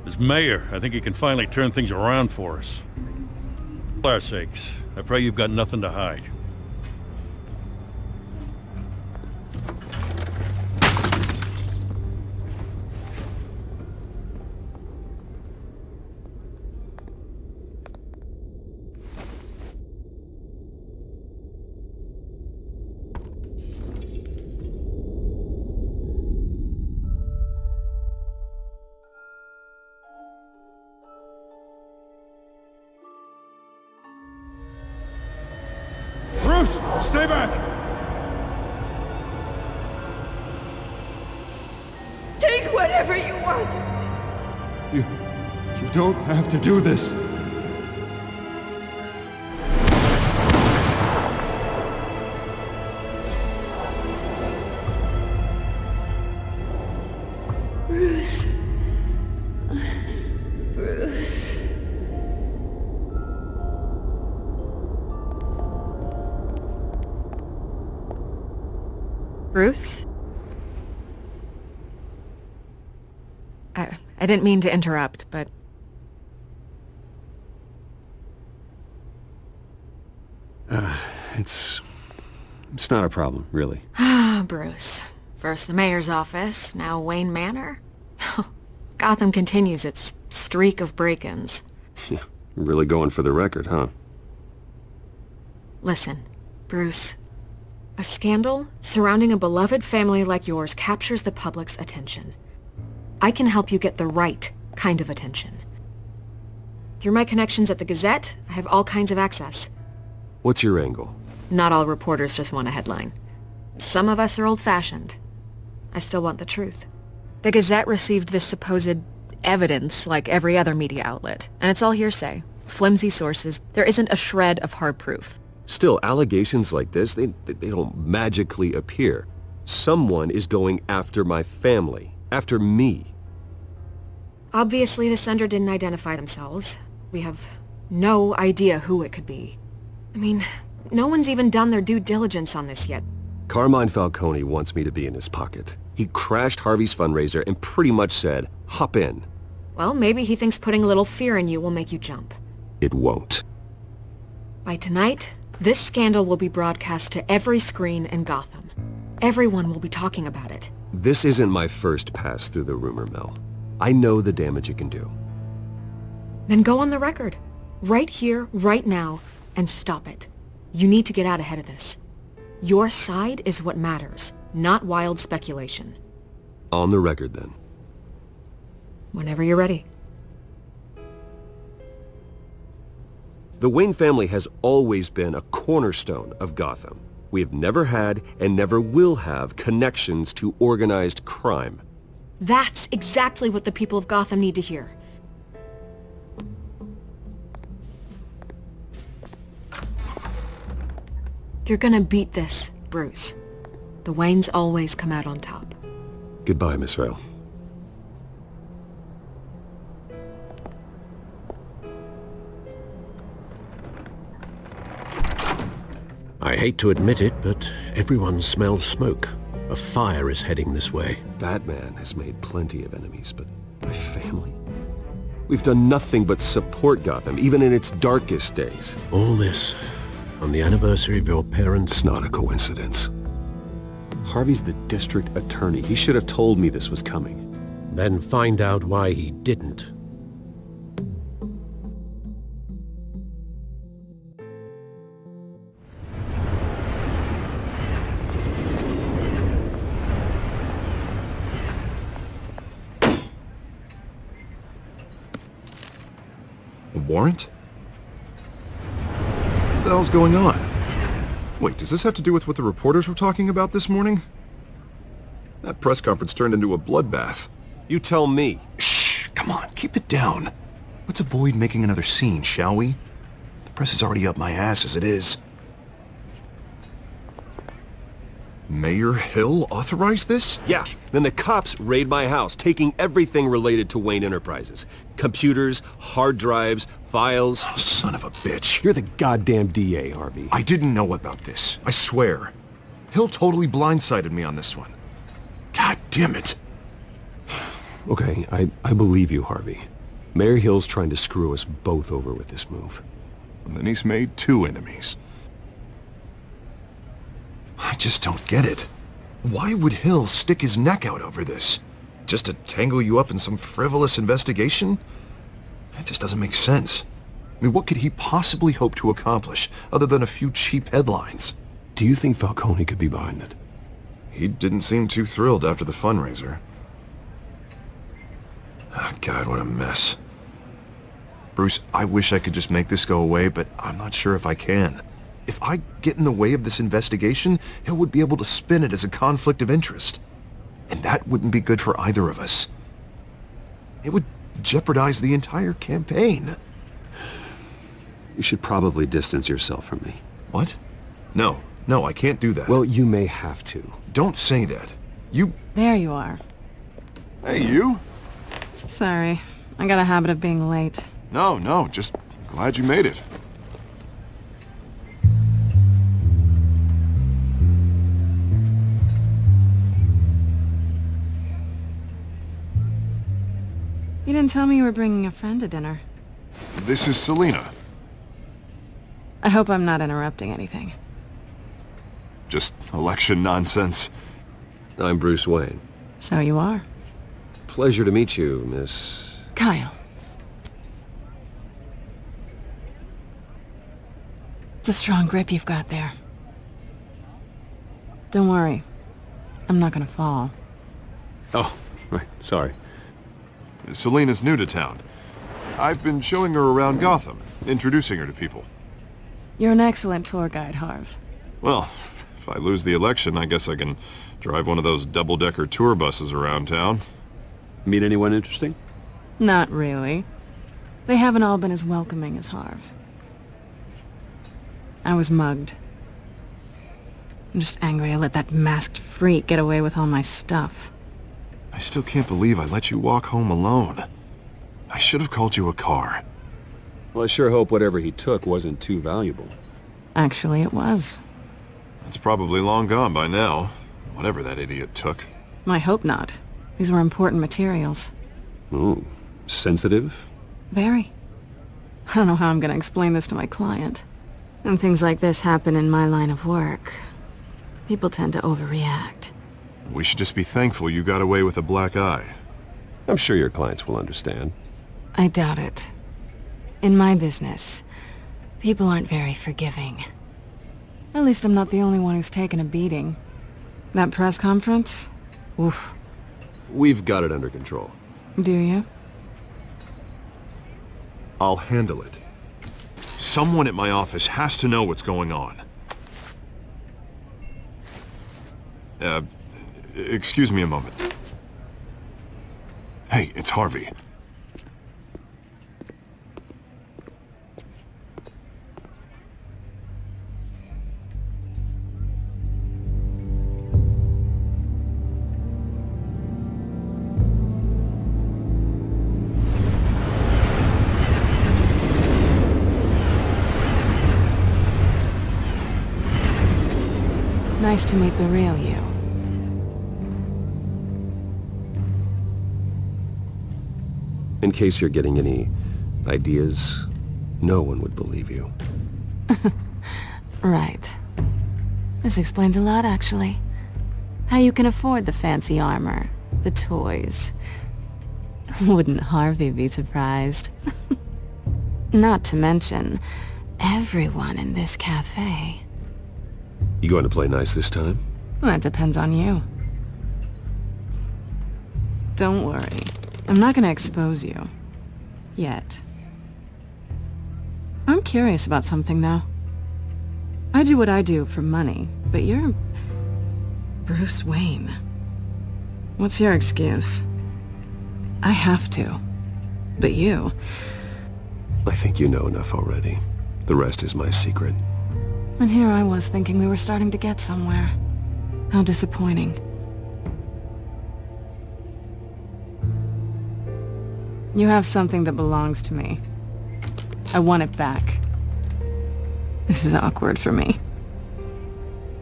Speaker 3: As mayor, I think he can finally turn things around for us. For our sakes, I pray you've got nothing to hide.
Speaker 4: Bruce, stay back!
Speaker 8: Take whatever you want.
Speaker 4: You don't have to do this.
Speaker 8: Bruce. Bruce.
Speaker 14: Bruce? I didn't mean to interrupt, but...
Speaker 9: It's not a problem, really.
Speaker 14: Ah, Bruce. First the mayor's office, now Wayne Manor. Gotham continues its streak of break-ins.
Speaker 9: Yeah, really going for the record, huh?
Speaker 14: Listen, Bruce. A scandal surrounding a beloved family like yours captures the public's attention. I can help you get the right kind of attention. Through my connections at the Gazette, I have all kinds of access.
Speaker 9: What's your angle?
Speaker 14: Not all reporters just want a headline. Some of us are old-fashioned. I still want the truth. The Gazette received this supposed evidence like every other media outlet, and it's all hearsay. Flimsy sources. There isn't a shred of hard proof.
Speaker 9: Still, allegations like this, they don't magically appear. Someone is going after my family. After me.
Speaker 14: Obviously, the sender didn't identify themselves. We have no idea who it could be. I mean, no one's even done their due diligence on this yet.
Speaker 9: Carmine Falcone wants me to be in his pocket. He crashed Harvey's fundraiser and pretty much said, hop in.
Speaker 14: Well, maybe he thinks putting a little fear in you will make you jump.
Speaker 9: It won't.
Speaker 14: By tonight, this scandal will be broadcast to every screen in Gotham. Everyone will be talking about it.
Speaker 9: This isn't my first pass through the rumor mill. I know the damage it can do.
Speaker 14: Then go on the record. Right here, right now, and stop it. You need to get out ahead of this. Your side is what matters, not wild speculation.
Speaker 9: On the record, then.
Speaker 14: Whenever you're ready.
Speaker 9: The Wayne family has always been a cornerstone of Gotham. We have never had and never will have connections to organized crime.
Speaker 14: That's exactly what the people of Gotham need to hear. You're gonna beat this, Bruce. The Waynes always come out on top.
Speaker 9: Goodbye, Miss Vale.
Speaker 6: I hate to admit it, but everyone smells smoke. A fire is heading this way.
Speaker 9: Batman has made plenty of enemies, but My family? We've done nothing but support Gotham, even in its darkest days.
Speaker 6: All this on the anniversary of your parents'
Speaker 9: It's not a coincidence. Harvey's the district attorney. He should have told me this was coming.
Speaker 6: Then find out why he didn't.
Speaker 7: A warrant? What the hell's going on? Wait, does this have to do with what the reporters were talking about this morning? That press conference turned into a bloodbath.
Speaker 9: You tell me.
Speaker 7: Shh, come on, keep it down. Let's avoid making another scene, shall we? The press is already up my ass as it is. Mayor Hill authorized this?
Speaker 9: Yeah, then the cops raid my house, taking everything related to Wayne Enterprises. Computers, hard drives, files.
Speaker 7: Oh, son of a bitch.
Speaker 9: You're the goddamn DA, Harvey.
Speaker 7: I didn't know about this, I swear. Hill totally blindsided me on this one. God damn it.
Speaker 9: Okay, I believe you, Harvey. Mayor Hill's trying to screw us both over with this move.
Speaker 7: And then he's made two enemies. I just don't get it. Why would Hill stick his neck out over this? Just to tangle you up in some frivolous investigation? That just doesn't make sense. I mean, what could he possibly hope to accomplish other than a few cheap headlines?
Speaker 9: Do you think Falcone could be behind it?
Speaker 7: He didn't seem too thrilled after the fundraiser. Ah, God, what a mess. Bruce, I wish I could just make this go away, but I'm not sure if I can. If I get in the way of this investigation, Hill would be able to spin it as a conflict of interest. And that wouldn't be good for either of us. It would jeopardize the entire campaign.
Speaker 9: You should probably distance yourself from me.
Speaker 7: What? No, I can't do that.
Speaker 9: Well, you may have to.
Speaker 7: Don't say that. You...
Speaker 1: There you are.
Speaker 7: Hey, you?
Speaker 1: Sorry. I got a habit of being late.
Speaker 7: No, just glad you made it.
Speaker 1: You didn't tell me you were bringing a friend to dinner.
Speaker 7: This is Selina.
Speaker 1: I hope I'm not interrupting anything.
Speaker 7: Just election nonsense.
Speaker 9: I'm Bruce Wayne.
Speaker 1: So you are.
Speaker 9: Pleasure to meet you, Miss...
Speaker 1: Kyle. It's a strong grip you've got there. Don't worry. I'm not gonna fall.
Speaker 9: Oh, right, sorry.
Speaker 7: Selina's new to town. I've been showing her around Gotham, introducing her to people.
Speaker 1: You're an excellent tour guide, Harv.
Speaker 7: Well, if I lose the election, I guess I can drive one of those double-decker tour buses around town.
Speaker 9: Meet anyone interesting?
Speaker 1: Not really. They haven't all been as welcoming as Harv. I was mugged. I'm just angry I let that masked freak get away with all my stuff.
Speaker 7: I still can't believe I let you walk home alone. I should have called you a car.
Speaker 9: Well, I sure hope whatever he took wasn't too valuable.
Speaker 1: Actually, it was.
Speaker 7: It's probably long gone by now, whatever that idiot took.
Speaker 1: I hope not. These were important materials.
Speaker 9: Ooh, sensitive?
Speaker 1: Very. I don't know how I'm gonna explain this to my client. When things like this happen in my line of work, people tend to overreact.
Speaker 7: We should just be thankful you got away with a black eye.
Speaker 9: I'm sure your clients will understand.
Speaker 1: I doubt it. In my business, people aren't very forgiving. At least I'm not the only one who's taken a beating. That press conference? Oof.
Speaker 9: We've got it under control.
Speaker 1: Do you?
Speaker 7: I'll handle it. Someone at my office has to know what's going on. Excuse me a moment. Hey, it's Harvey.
Speaker 1: Nice to meet the real you.
Speaker 9: In case you're getting any ideas, no one would believe you.
Speaker 1: Right. This explains a lot, actually. How you can afford the fancy armor, the toys. Wouldn't Harvey be surprised? Not to mention, everyone in this cafe.
Speaker 9: You going to play nice this time?
Speaker 1: Well, it depends on you. Don't worry. I'm not gonna expose you. Yet. I'm curious about something, though. I do what I do for money, but you're... Bruce Wayne. What's your excuse? I have to. But you...
Speaker 9: I think you know enough already. The rest is my secret.
Speaker 1: And here I was thinking we were starting to get somewhere. How disappointing. You have something that belongs to me. I want it back. This is awkward for me.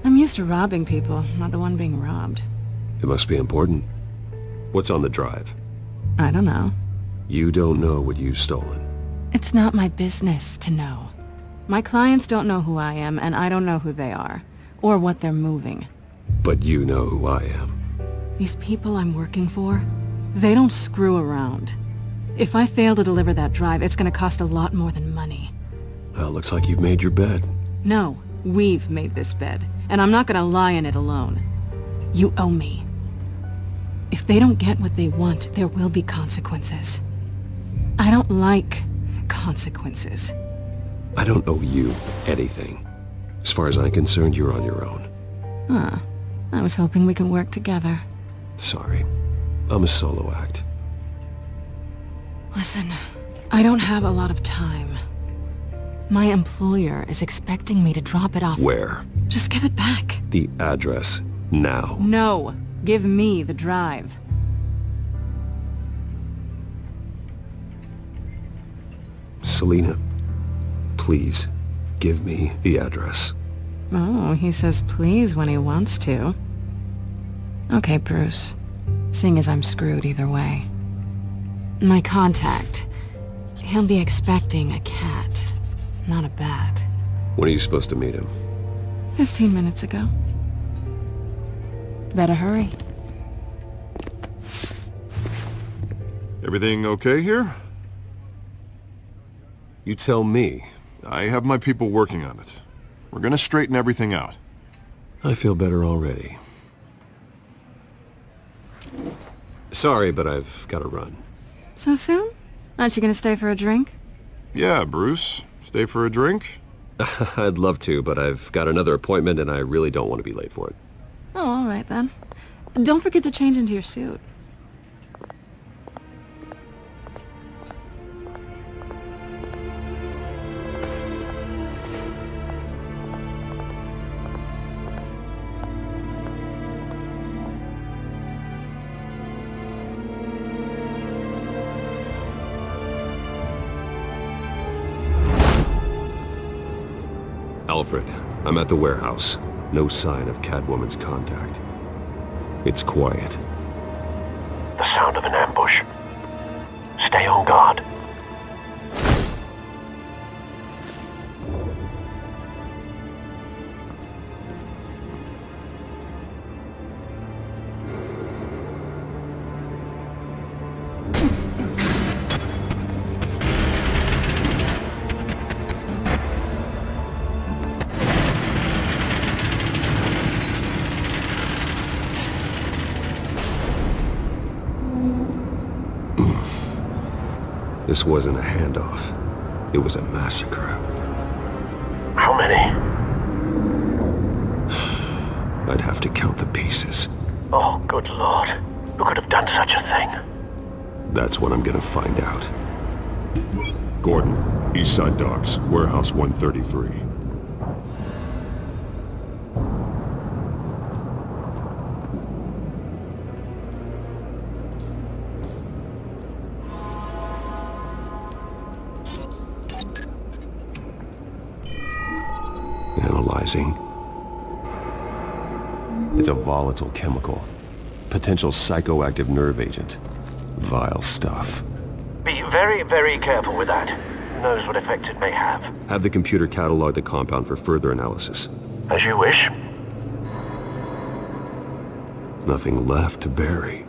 Speaker 1: I'm used to robbing people, not the one being robbed.
Speaker 9: It must be important. What's on the drive?
Speaker 1: I don't know.
Speaker 9: You don't know what you've stolen.
Speaker 1: It's not my business to know. My clients don't know who I am, and I don't know who they are, or what they're moving.
Speaker 9: But you know who I am.
Speaker 1: These people I'm working for, they don't screw around. If I fail to deliver that drive, it's gonna cost a lot more than money.
Speaker 9: Well, looks like you've made your bed.
Speaker 1: No, we've made this bed, and I'm not gonna lie in it alone. You owe me. If they don't get what they want, there will be consequences. I don't like consequences.
Speaker 9: I don't owe you anything. As far as I'm concerned, you're on your own.
Speaker 1: Huh. I was hoping we could work together.
Speaker 9: Sorry. I'm a solo act.
Speaker 1: Listen, I don't have a lot of time. My employer is expecting me to drop it off.
Speaker 9: Where?
Speaker 1: Just give it back.
Speaker 9: The address, now.
Speaker 1: No. Give me the drive.
Speaker 9: Selina, please, give me the address.
Speaker 1: Oh, he says please when he wants to. Okay, Bruce. Seeing as I'm screwed either way. My contact. He'll be expecting a cat, not a bat.
Speaker 9: When are you supposed to meet him?
Speaker 1: 15 minutes ago. Better hurry.
Speaker 7: Everything okay here?
Speaker 9: You tell me.
Speaker 7: I have my people working on it. We're gonna straighten everything out.
Speaker 9: I feel better already. Sorry, but I've got to run.
Speaker 1: So soon? Aren't you gonna stay for a drink?
Speaker 7: Yeah, Bruce. Stay for a drink?
Speaker 9: I'd love to, but I've got another appointment and I really don't want to be late for it.
Speaker 1: Oh, all right then. Don't forget to change into your suit.
Speaker 9: Alfred, I'm at the warehouse. No sign of Catwoman's contact. It's quiet.
Speaker 16: The sound of an ambush. Stay on guard.
Speaker 9: This wasn't a handoff. It was a massacre.
Speaker 16: How many?
Speaker 9: I'd have to count the pieces.
Speaker 16: Oh, good Lord. Who could have done such a thing?
Speaker 9: That's what I'm gonna find out.
Speaker 4: Gordon, Eastside Docks, Warehouse 133.
Speaker 9: Analyzing. It's a volatile chemical. Potential psychoactive nerve agent. Vile stuff.
Speaker 16: Be Very, very careful with that. Who knows what effects it may have.
Speaker 9: Have the computer catalog the compound for further analysis.
Speaker 16: As you wish.
Speaker 9: Nothing left to bury.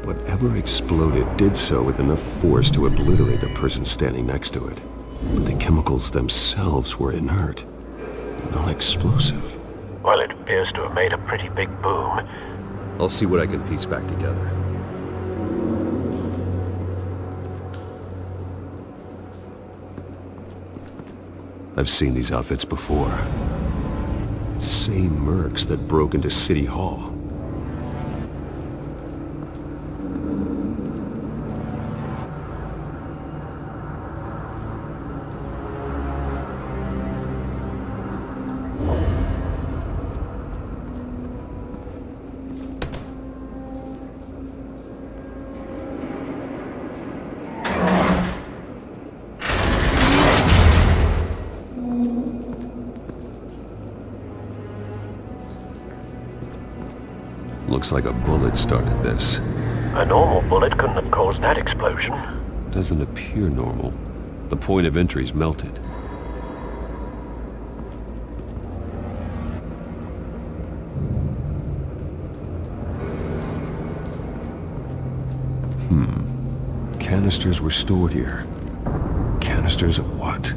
Speaker 9: Whatever exploded did so with enough force to obliterate the person standing next to it. But the chemicals themselves were inert, non-explosive.
Speaker 16: Well, it appears to have made a pretty big boom.
Speaker 9: I'll see what I can piece back together. I've seen these outfits before. Same mercs that broke into City Hall. Looks like a bullet started this.
Speaker 16: A normal bullet couldn't have caused that explosion.
Speaker 9: Doesn't appear normal. The point of entry's melted. Canisters were stored here. Canisters of what?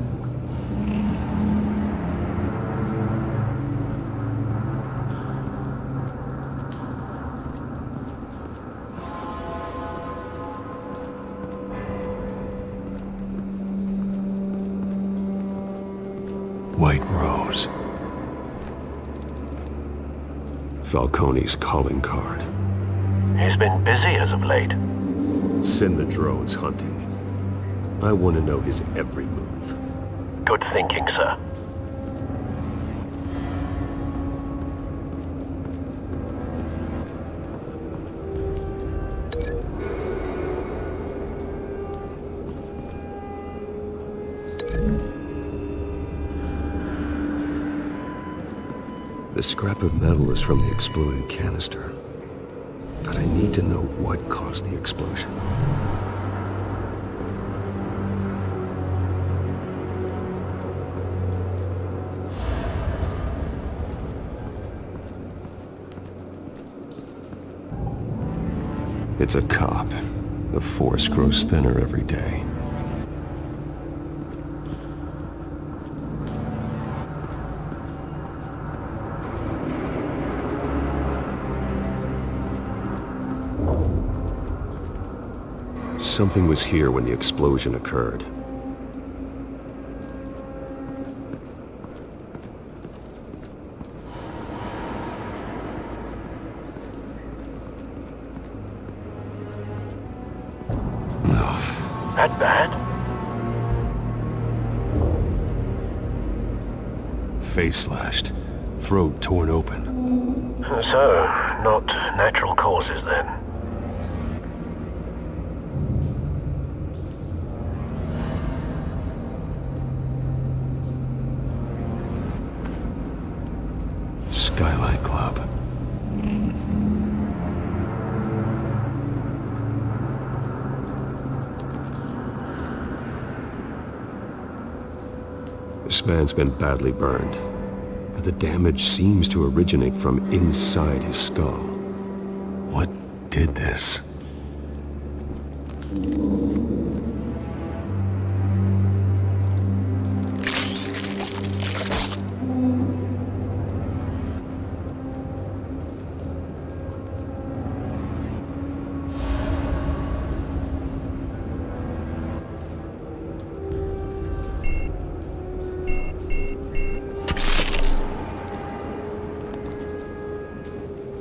Speaker 9: White Rose. Falcone's calling card.
Speaker 16: He's been busy as of late.
Speaker 9: Send the drones hunting. I want to know his every move.
Speaker 16: Good thinking, sir.
Speaker 9: The scrap of metal is from the exploded canister. But I need to know what caused the explosion. It's a cop. The force grows thinner every day. Something was here when the explosion occurred.
Speaker 16: That bad?
Speaker 9: Face slashed, throat torn open.
Speaker 16: So, not natural causes then.
Speaker 9: Skylight Club. This man's been badly burned, but the damage seems to originate from inside his skull. What did this?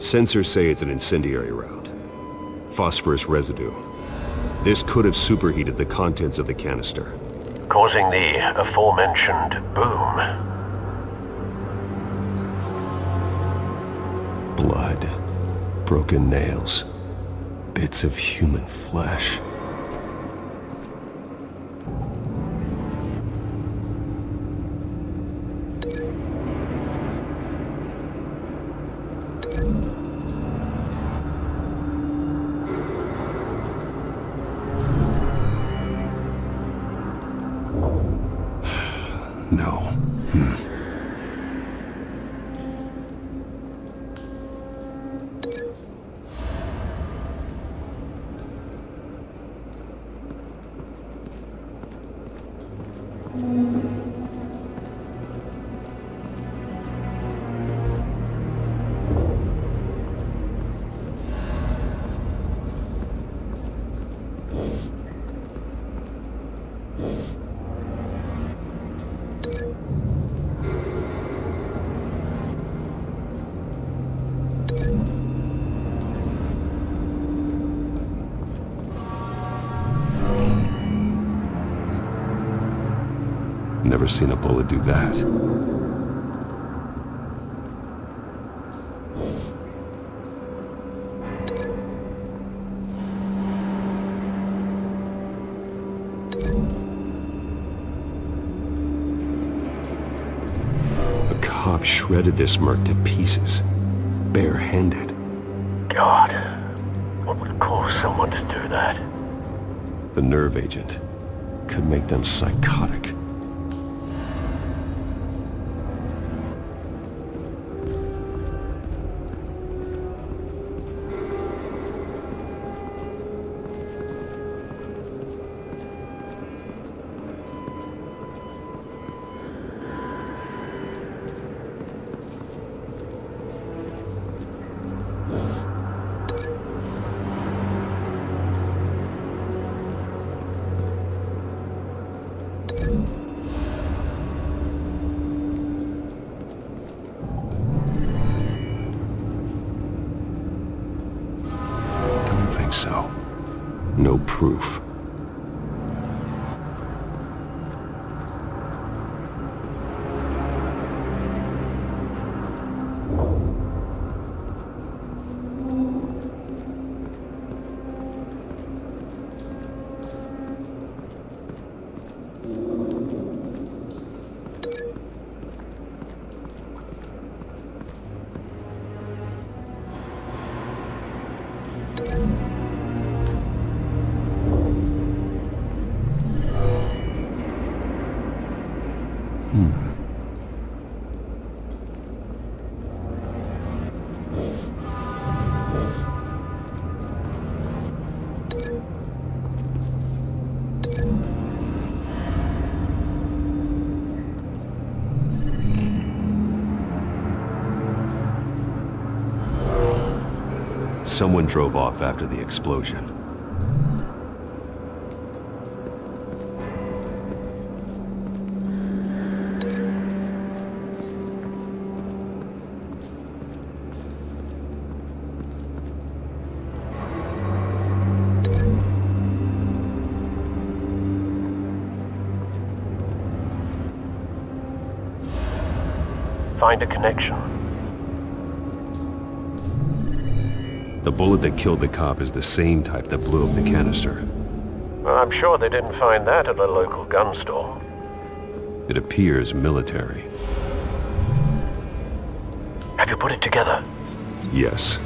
Speaker 9: Sensors say it's an incendiary round. Phosphorus residue. This could have superheated the contents of the canister,
Speaker 16: causing the aforementioned boom.
Speaker 9: Blood, broken nails, bits of human flesh. No. Never seen a bullet do that. A cop shredded this merc to pieces, bare-handed.
Speaker 16: God, what would cause someone to do that?
Speaker 9: The nerve agent could make them psychotic. So, no proof. Someone drove off after the explosion.
Speaker 16: Find a connection.
Speaker 9: The bullet that killed the cop is the same type that blew up the canister.
Speaker 16: I'm sure they didn't find that at a local gun store.
Speaker 9: It appears military.
Speaker 16: Have you put it together?
Speaker 9: Yes.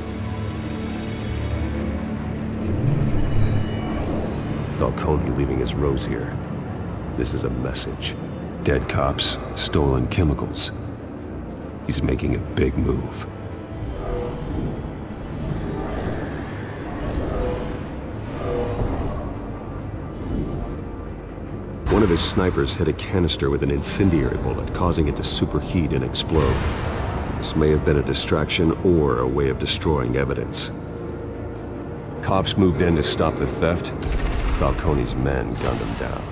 Speaker 9: Falcone leaving his rose here. This is a message. Dead cops, stolen chemicals. He's making a big move. One of his snipers hit a canister with an incendiary bullet, causing it to superheat and explode. This may have been a distraction or a way of destroying evidence. Cops moved in to stop the theft. Falcone's men gunned him down.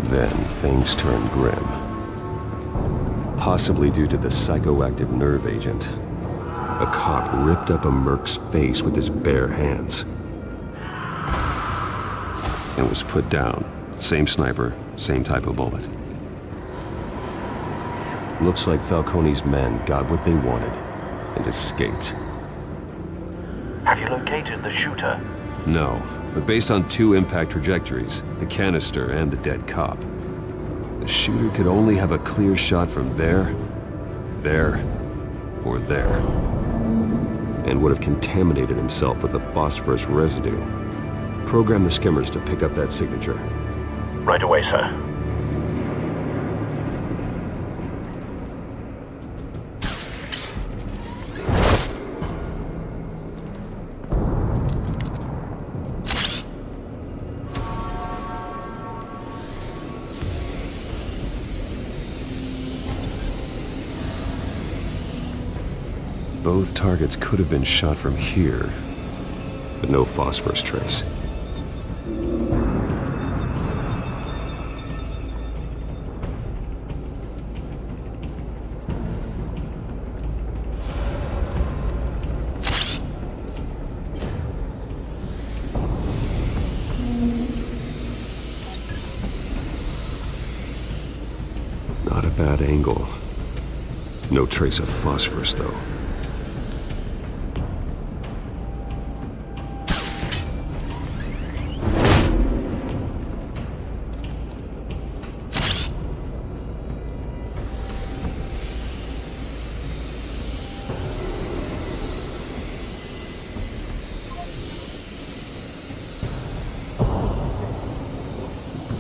Speaker 9: Then things turned grim. possibly due to the psychoactive nerve agent. A cop ripped up a merc's face with his bare hands and was put down. Same sniper, same type of bullet. Looks like Falcone's men got what they wanted and escaped.
Speaker 16: Have you located the shooter?
Speaker 9: No, but based on 2 impact trajectories, the canister and the dead cop, the shooter could only have a clear shot from there, or there, and would have contaminated himself with the phosphorus residue. Program the skimmers to pick up that signature.
Speaker 16: Right away, sir.
Speaker 9: Both targets could have been shot from here, but no phosphorus trace. Not a bad angle. No trace of phosphorus, though.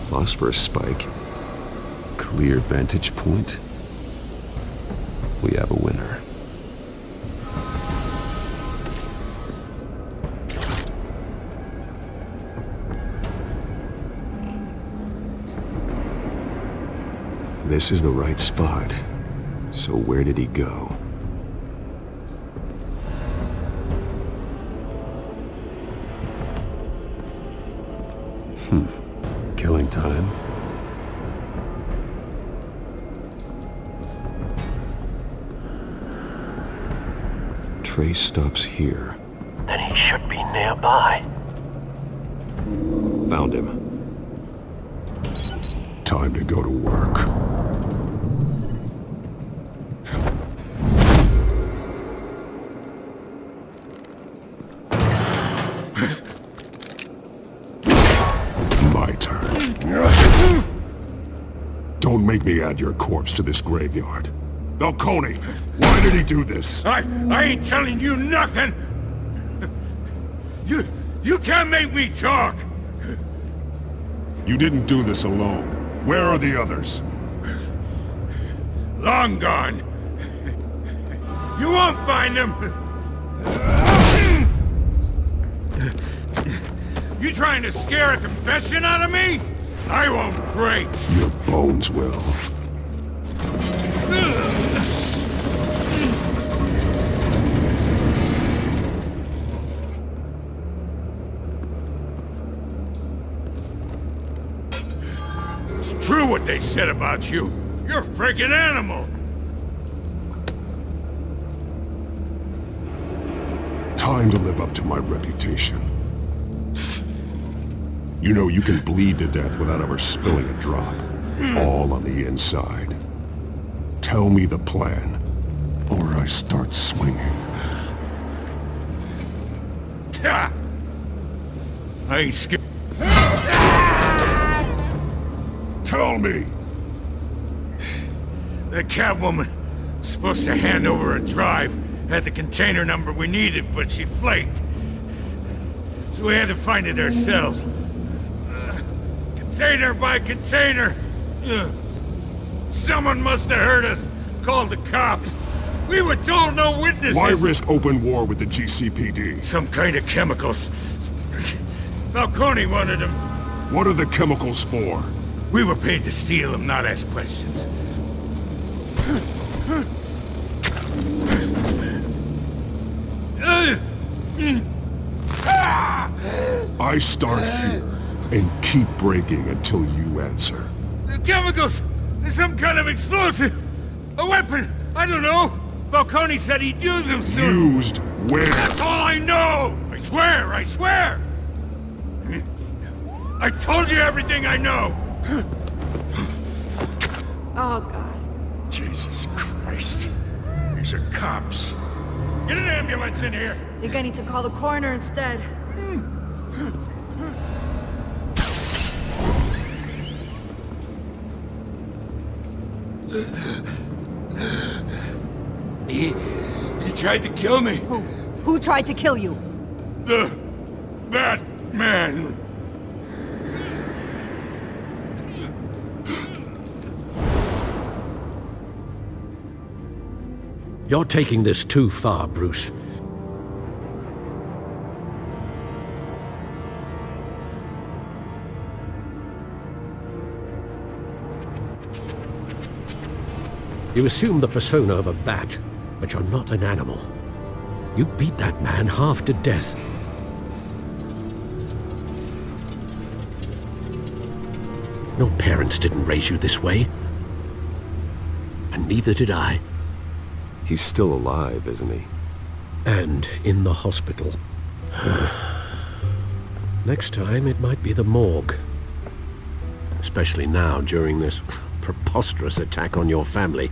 Speaker 9: Phosphorus spike. Clear vantage point. We have a winner. This is the right spot. So where did he go? Killing time. Trace stops here.
Speaker 16: Then he should be nearby.
Speaker 9: Found him.
Speaker 4: Time to go to work. My turn. Don't make me add your corpse to this graveyard. Falcone, why did he do this?
Speaker 3: I ain't telling you nothing! You can't make me talk!
Speaker 4: You didn't do this alone. Where are the others?
Speaker 3: Long gone. You won't find them! You trying to scare a confession out of me? I won't break!
Speaker 4: Your bones will.
Speaker 3: It's true what they said about you. You're a freaking animal!
Speaker 4: Time to live up to my reputation. You know you can bleed to death without ever spilling a drop. All on the inside. Tell me the plan, or I start swinging.
Speaker 3: I ain't scared.
Speaker 4: Tell me!
Speaker 3: The Catwoman was supposed to hand over a drive, had the container number we needed, but she flaked. So we had to find it ourselves. Container by container. Someone must have heard us, called the cops. We were told no witnesses.
Speaker 4: Why risk open war with the GCPD?
Speaker 3: Some kind of chemicals. Falcone wanted them.
Speaker 4: What are the chemicals for?
Speaker 3: We were paid to steal them, not ask questions.
Speaker 4: I start here and keep breaking until you answer.
Speaker 3: The chemicals! There's some kind of explosive! A weapon! I don't know! Falcone said he'd use them soon!
Speaker 4: Used where?
Speaker 3: That's all I know! I swear! I swear! I told you everything I know!
Speaker 15: Oh, God.
Speaker 3: Jesus Christ. These are cops. Get an ambulance in here!
Speaker 15: Think I need to call the coroner instead.
Speaker 3: He tried to kill me.
Speaker 15: Who? Who tried to kill you?
Speaker 3: The Batman.
Speaker 6: You're taking this too far, Bruce. You assume the persona of a bat, but you're not an animal. You beat that man half to death. Your parents didn't raise you this way. And neither did I.
Speaker 9: He's still alive, isn't he?
Speaker 6: And in the hospital. Next time, it might be the morgue. Especially now, during this preposterous attack on your family.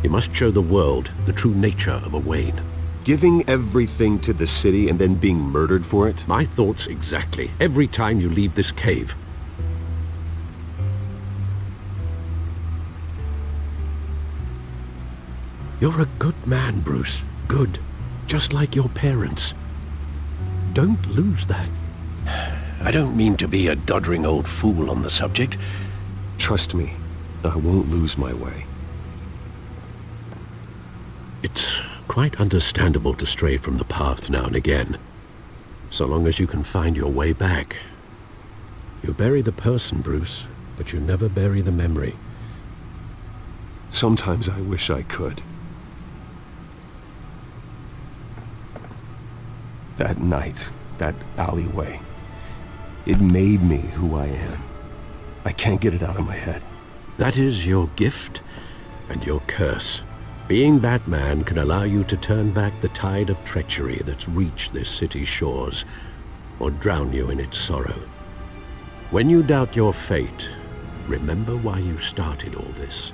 Speaker 6: You must show the world the true nature of a Wayne.
Speaker 9: Giving everything to the city and then being murdered for it?
Speaker 6: My thoughts exactly. Every time you leave this cave. You're a good man, Bruce. Good. Just like your parents. Don't lose that. I don't mean to be a doddering old fool on the subject.
Speaker 9: Trust me, I won't lose my way.
Speaker 6: It's quite understandable to stray from the path now and again. So long as you can find your way back. You bury the person, Bruce, but you never bury the memory.
Speaker 9: Sometimes I wish I could. That night, that alleyway, it made me who I am. I can't get it out of my head.
Speaker 6: That is your gift and your curse. Being Batman can allow you to turn back the tide of treachery that's reached this city's shores, or drown you in its sorrow. When you doubt your fate, remember why you started all this.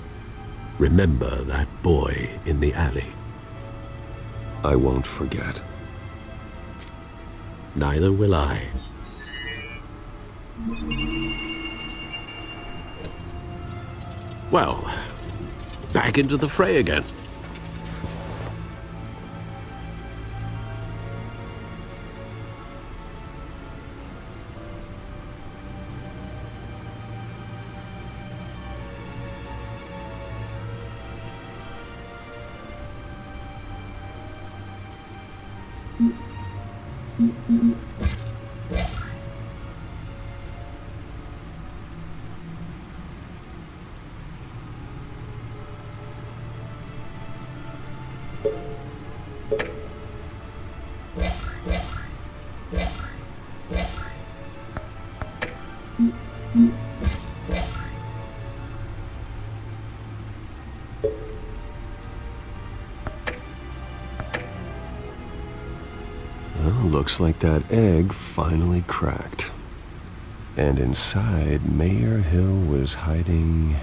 Speaker 6: Remember that boy in the alley.
Speaker 9: I won't forget.
Speaker 6: Neither will I. Well, back into the fray again.
Speaker 9: Looks like that egg finally cracked. And inside, Mayor Hill was hiding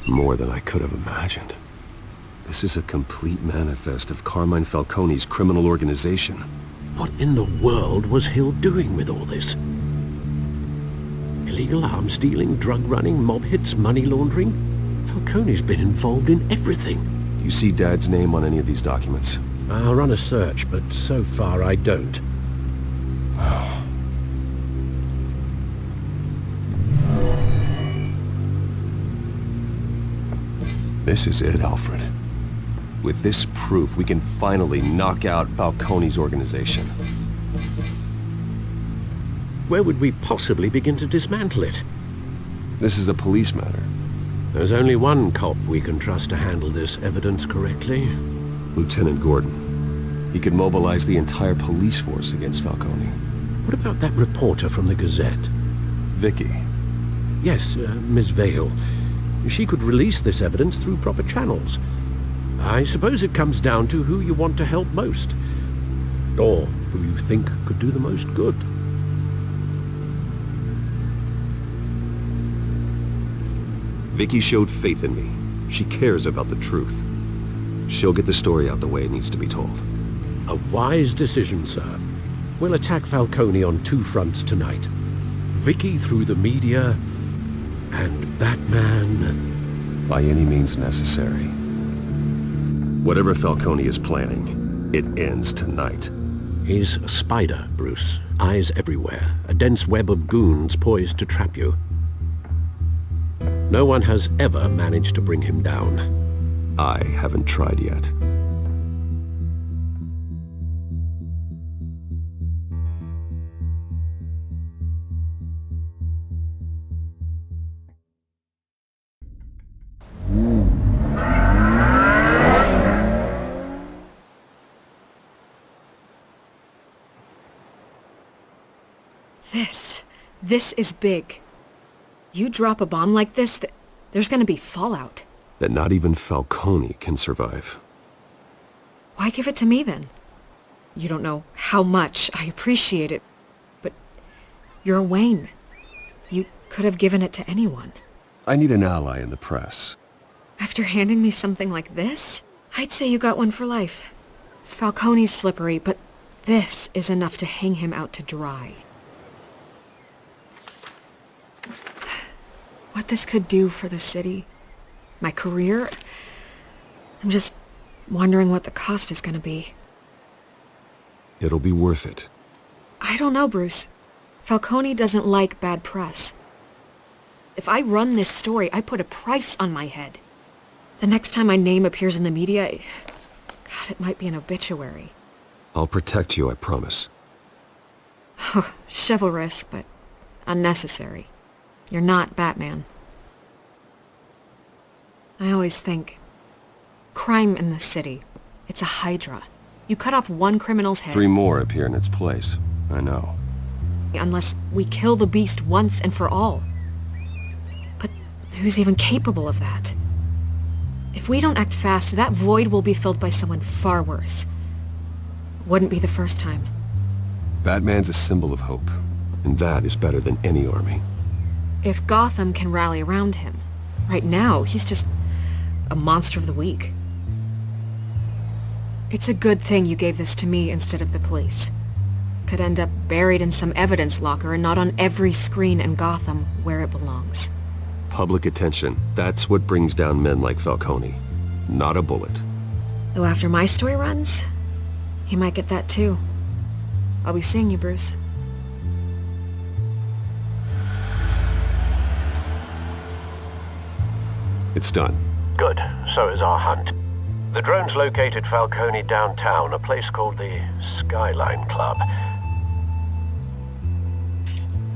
Speaker 9: more than I could have imagined. This is a complete manifest of Carmine Falcone's criminal organization.
Speaker 6: What in the world was Hill doing with all this? Illegal arms dealing, drug running, mob hits, money laundering? Falcone's been involved in everything.
Speaker 9: You see Dad's name on any of these documents?
Speaker 6: I'll run a search, but so far I don't.
Speaker 9: This is it, Alfred. With this proof, we can finally knock out Falcone's organization.
Speaker 6: Where would we possibly begin to dismantle it?
Speaker 9: This is a police matter.
Speaker 6: There's only one cop we can trust to handle this evidence correctly.
Speaker 9: Lieutenant Gordon. He could mobilize the entire police force against Falcone.
Speaker 6: What about that reporter from the Gazette?
Speaker 9: Vicky.
Speaker 6: Yes, Miss Vale. She could release this evidence through proper channels. I suppose it comes down to who you want to help most. Or who you think could do the most good.
Speaker 9: Vicky showed faith in me. She cares about the truth. She'll get the story out the way it needs to be told.
Speaker 6: A wise decision, sir. We'll attack Falcone on two fronts tonight. Vicky through the media, and Batman...
Speaker 9: by any means necessary. Whatever Falcone is planning, it ends tonight.
Speaker 6: He's a spider, Bruce. Eyes everywhere. A dense web of goons poised to trap you. No one has ever managed to bring him down.
Speaker 9: I haven't tried yet.
Speaker 14: This is big. You drop a bomb like this, there's gonna be fallout.
Speaker 9: That not even Falcone can survive.
Speaker 14: Why give it to me then? You don't know how much I appreciate it, but you're Wayne. You could have given it to anyone.
Speaker 9: I need an ally in the press.
Speaker 14: After handing me something like this, I'd say you got one for life. Falcone's slippery, but this is enough to hang him out to dry. What this could do for the city, my career, I'm just wondering what the cost is gonna be.
Speaker 9: It'll be worth it.
Speaker 14: I don't know, Bruce. Falcone doesn't like bad press. If I run this story, I put a price on my head. The next time my name appears in the media, God, it might be an obituary.
Speaker 9: I'll protect you, I promise.
Speaker 14: Chivalrous, but unnecessary. You're not Batman. I always think, crime in the city, it's a hydra. You cut off one criminal's head...
Speaker 9: 3 more appear in its place. I know.
Speaker 14: Unless we kill the beast once and for all. But who's even capable of that? If we don't act fast, that void will be filled by someone far worse. Wouldn't be the first time.
Speaker 9: Batman's a symbol of hope, and that is better than any army.
Speaker 14: If Gotham can rally around him, right now he's just a monster of the week. It's a good thing you gave this to me instead of the police. Could end up buried in some evidence locker and not on every screen in Gotham where it belongs.
Speaker 9: Public attention, that's what brings down men like Falcone. Not a bullet.
Speaker 14: Though after my story runs, he might get that too. I'll be seeing you, Bruce.
Speaker 9: It's done.
Speaker 16: Good. So is our hunt. The drones located Falcone downtown, a place called the Skyline Club.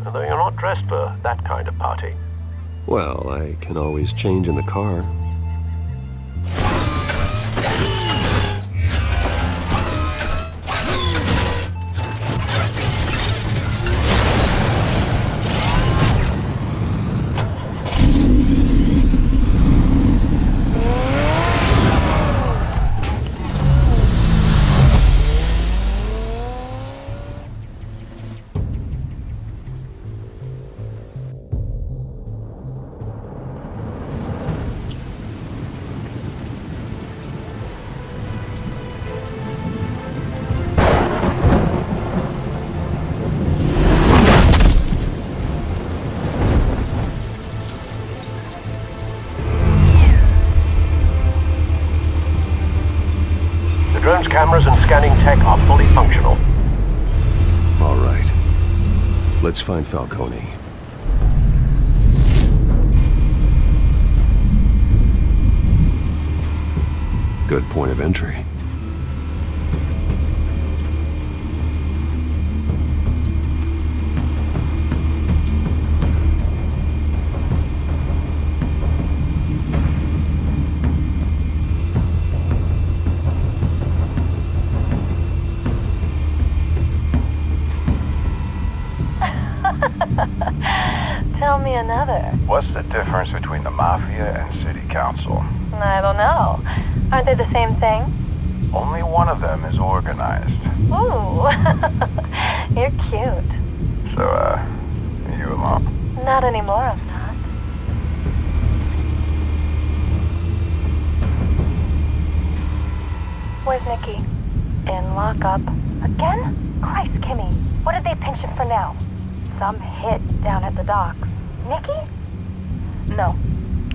Speaker 16: Although you're not dressed for that kind of party.
Speaker 9: Well, I can always change in the car.
Speaker 16: Drone's cameras and scanning tech are fully functional.
Speaker 9: All right. Let's find Falcone. Good point of entry.
Speaker 12: Tell me another.
Speaker 17: What's the difference between the Mafia and City Council?
Speaker 12: I don't know. Aren't they the same thing?
Speaker 17: Only one of them is organized.
Speaker 12: Ooh, you're cute.
Speaker 17: So, you alone?
Speaker 12: Not anymore, I'm not. Where's Nikki? In lockup. Again? Christ, Kimmy. What did they pinch him for now? Some hit down at the docks. Nikki? No.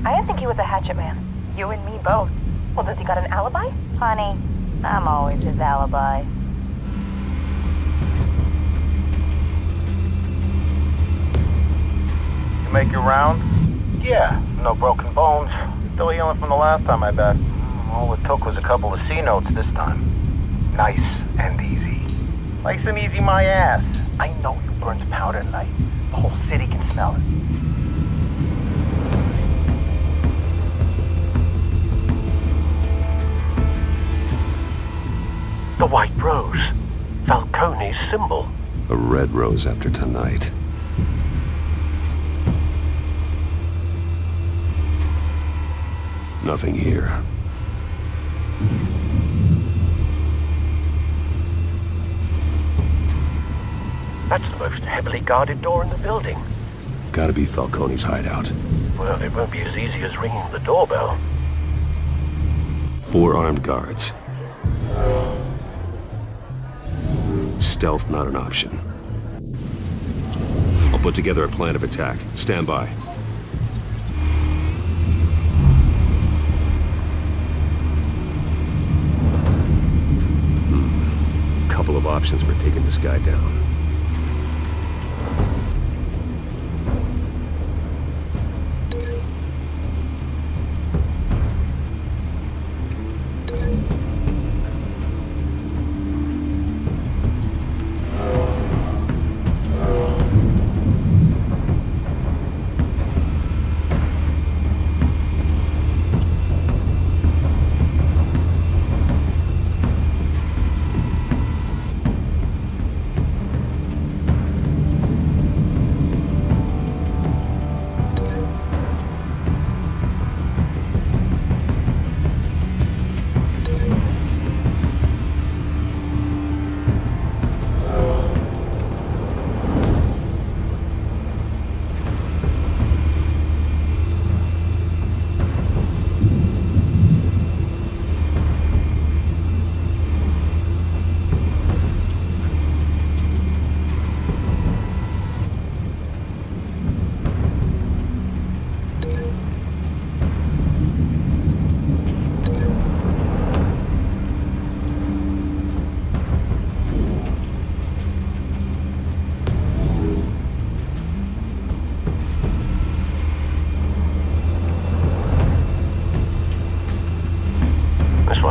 Speaker 12: I didn't think he was a hatchet man. You and me both. Well, does he got an alibi? Honey, I'm always his alibi.
Speaker 17: You make your round? Yeah, no broken bones. Still healing from the last time, I bet. All it took was a couple of C notes this time. Nice and easy. Nice and easy my ass. I know you burned powder tonight. The whole city can smell it.
Speaker 16: The White Rose. Falcone's symbol.
Speaker 9: A red rose after tonight. Nothing here.
Speaker 16: That's the most heavily guarded door in the building.
Speaker 9: Gotta be Falcone's hideout.
Speaker 16: Well, it won't be as easy as ringing the doorbell.
Speaker 9: 4 armed guards. Stealth not an option. I'll put together a plan of attack. Stand by. Couple of options for taking this guy down.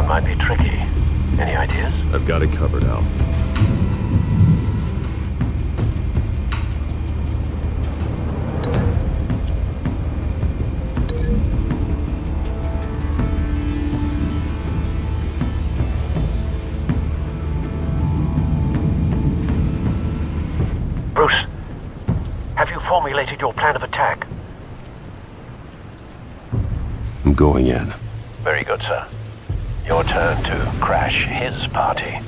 Speaker 16: Might be tricky. Any ideas?
Speaker 9: I've got it covered, Al.
Speaker 16: Bruce, have you formulated your plan of attack?
Speaker 9: I'm going in.
Speaker 16: Very good, sir. Your turn to crash his party.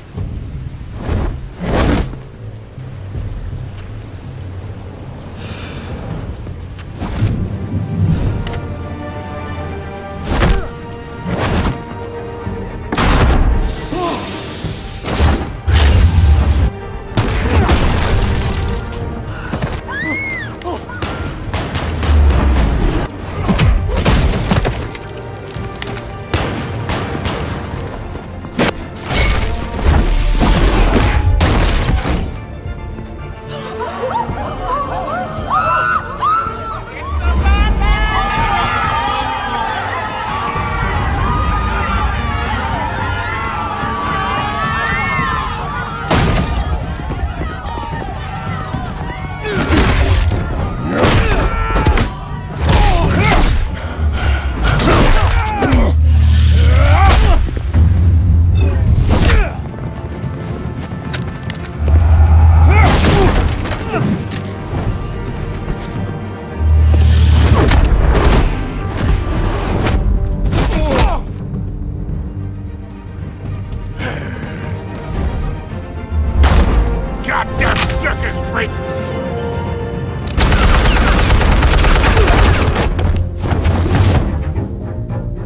Speaker 10: Wait!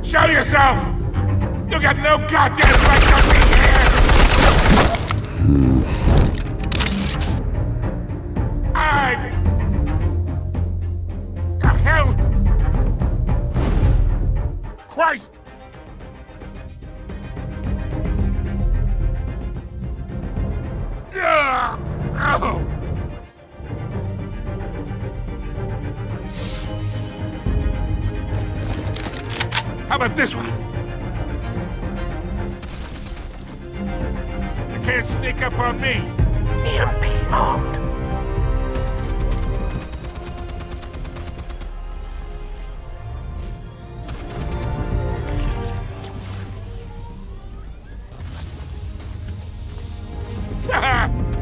Speaker 10: Show yourself! You got no goddamn right to be here! The hell? Christ! Oh. How about this one? You can't sneak up on me.
Speaker 16: EMP armed.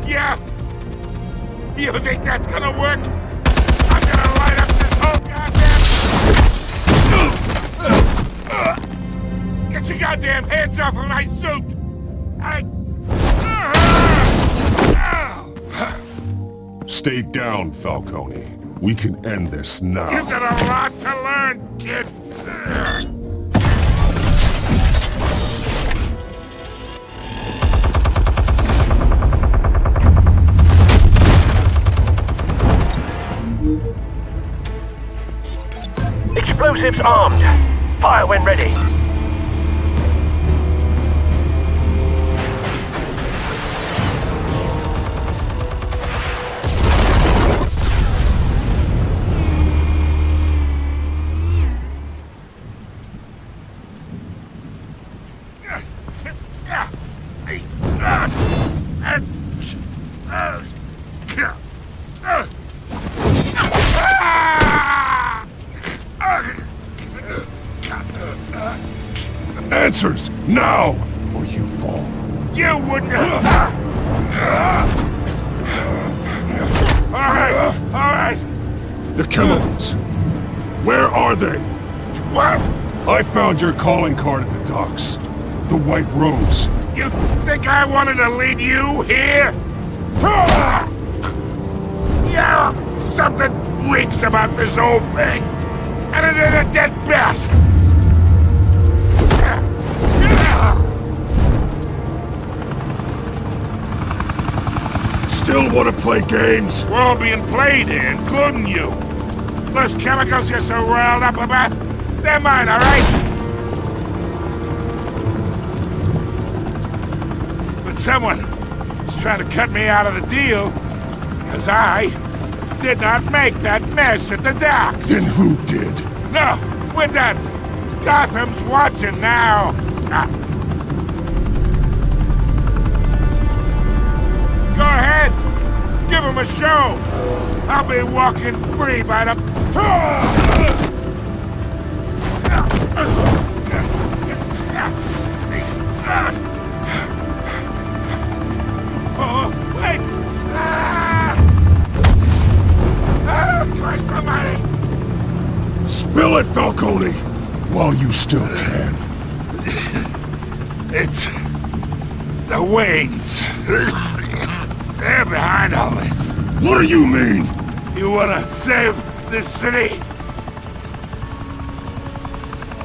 Speaker 10: Yeah? You think that's gonna work? I'm gonna light up this whole goddamn... Get your goddamn hands off of my suit!
Speaker 4: Stay down, Falcone. We can end this now.
Speaker 10: You've got a lot to learn, kid!
Speaker 16: Explosives armed. Fire when ready.
Speaker 4: Answers, now, or you fall.
Speaker 10: You wouldn't have... Alright!
Speaker 4: The chemicals. Where are they?
Speaker 10: What?
Speaker 4: I found your calling card at the docks. The White Rose.
Speaker 10: You think I wanted to lead you here? Yeah, something reeks about this whole thing. And it is a dead bat.
Speaker 4: Still want to play games?
Speaker 10: We're all being played here, including you. Those chemicals you're so riled up about, they're mine, all right? But someone is trying to cut me out of the deal, because I did not make that mess at the docks.
Speaker 4: Then who did?
Speaker 10: No, we're done. Gotham's watching now. Go ahead. Give him a show. I'll be walking free by the... Oh, wait! Christ almighty!
Speaker 4: Spill it, Falcone! While you still can.
Speaker 10: It's... the Waynes. They're behind all this.
Speaker 4: What do you mean?
Speaker 10: You wanna save this city?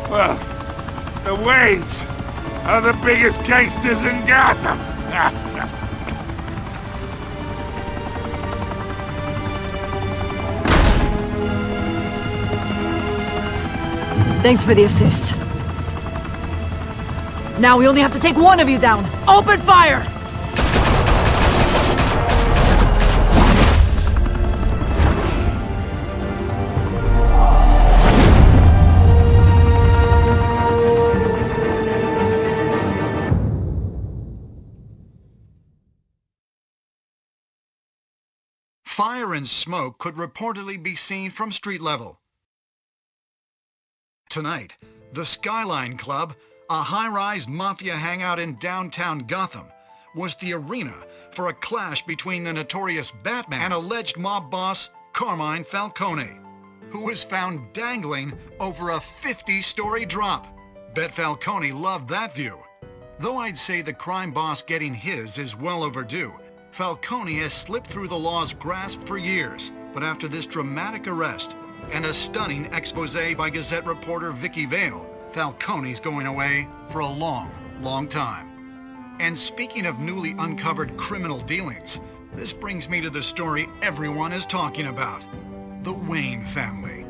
Speaker 10: Well, the Waynes are the biggest gangsters in Gotham.
Speaker 15: Thanks for the assist. Now we only have to take one of you down. Open fire!
Speaker 11: Fire and smoke could reportedly be seen from street level. Tonight, the Skyline Club, a high-rise mafia hangout in downtown Gotham, was the arena for a clash between the notorious Batman and alleged mob boss Carmine Falcone, who was found dangling over a 50-story drop. Bet Falcone loved that view. Though I'd say the crime boss getting his is well overdue, Falcone has slipped through the law's grasp for years, but after this dramatic arrest and a stunning expose by Gazette reporter Vicky Vale, Falcone's going away for a long, long time. And speaking of newly uncovered criminal dealings, this brings me to the story everyone is talking about, the Wayne family.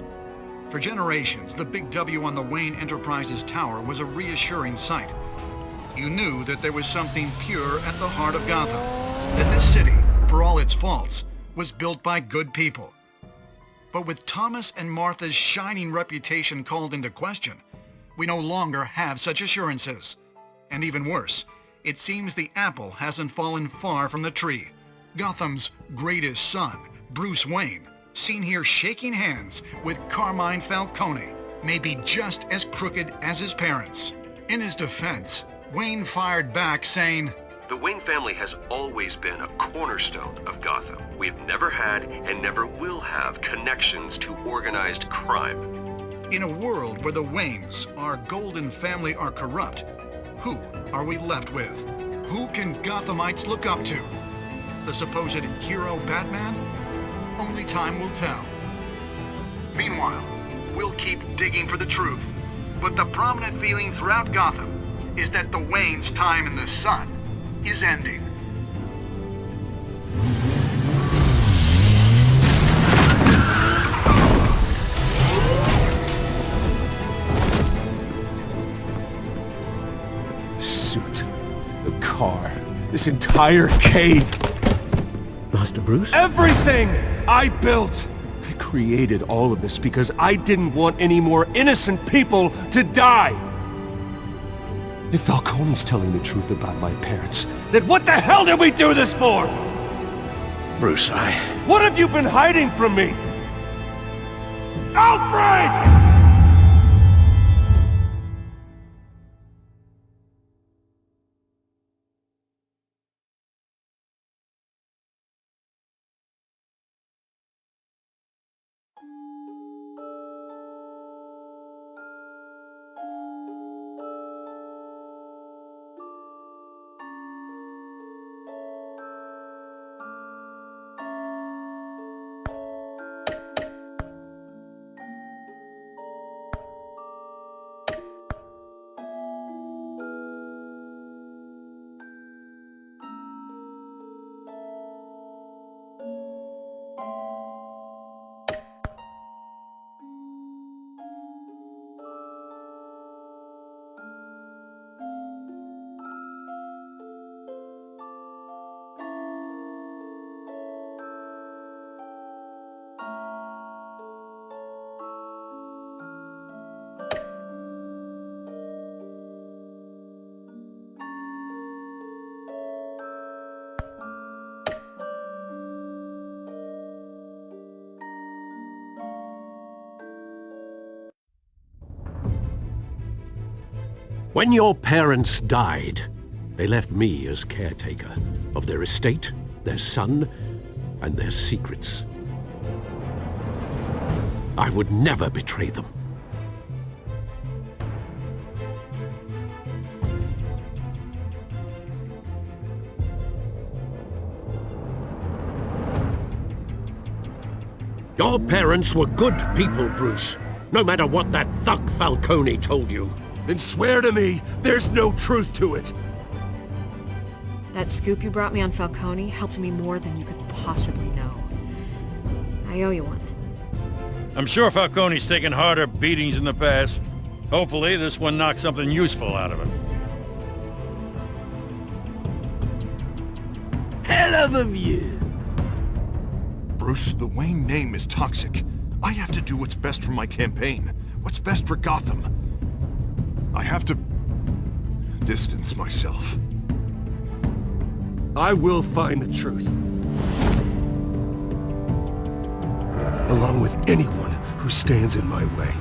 Speaker 11: For generations, the big W on the Wayne Enterprises tower was a reassuring sight. You knew that there was something pure at the heart of Gotham, that this city, for all its faults, was built by good people. But with Thomas and Martha's shining reputation called into question, we no longer have such assurances. And even worse, it seems the apple hasn't fallen far from the tree. Gotham's greatest son, Bruce Wayne, seen here shaking hands with Carmine Falcone, may be just as crooked as his parents. In his defense, Wayne fired back saying,
Speaker 9: "The Wayne family has always been a cornerstone of Gotham. We've never had and never will have connections to organized crime."
Speaker 11: In a world where the Waynes, our golden family, are corrupt, who are we left with? Who can Gothamites look up to? The supposed hero Batman? Only time will tell. Meanwhile, we'll keep digging for the truth. But the prominent feeling throughout Gotham is that the Waynes' time in the sun is ending.
Speaker 2: Suit, the car, this entire cave.
Speaker 6: Master Bruce?
Speaker 2: Everything I built! I created all of this because I didn't want any more innocent people to die! If Falcone's telling the truth about my parents, then what the hell did we do this for?
Speaker 6: Bruce,
Speaker 2: What have you been hiding from me? Alfred!
Speaker 6: When your parents died, they left me as caretaker of their estate, their son, and their secrets. I would never betray them. Your parents were good people, Bruce, no matter what that thug Falcone told you.
Speaker 2: Then swear to me there's no truth to it.
Speaker 14: That scoop you brought me on Falcone helped me more than you could possibly know. I owe you one.
Speaker 3: I'm sure Falcone's taken harder beatings in the past. Hopefully this one knocks something useful out of him.
Speaker 13: Hell of a view.
Speaker 7: Bruce, the Wayne name is toxic. I have to do what's best for my campaign. What's best for Gotham. I have to distance myself.
Speaker 2: I will find the truth. Along with anyone who stands in my way.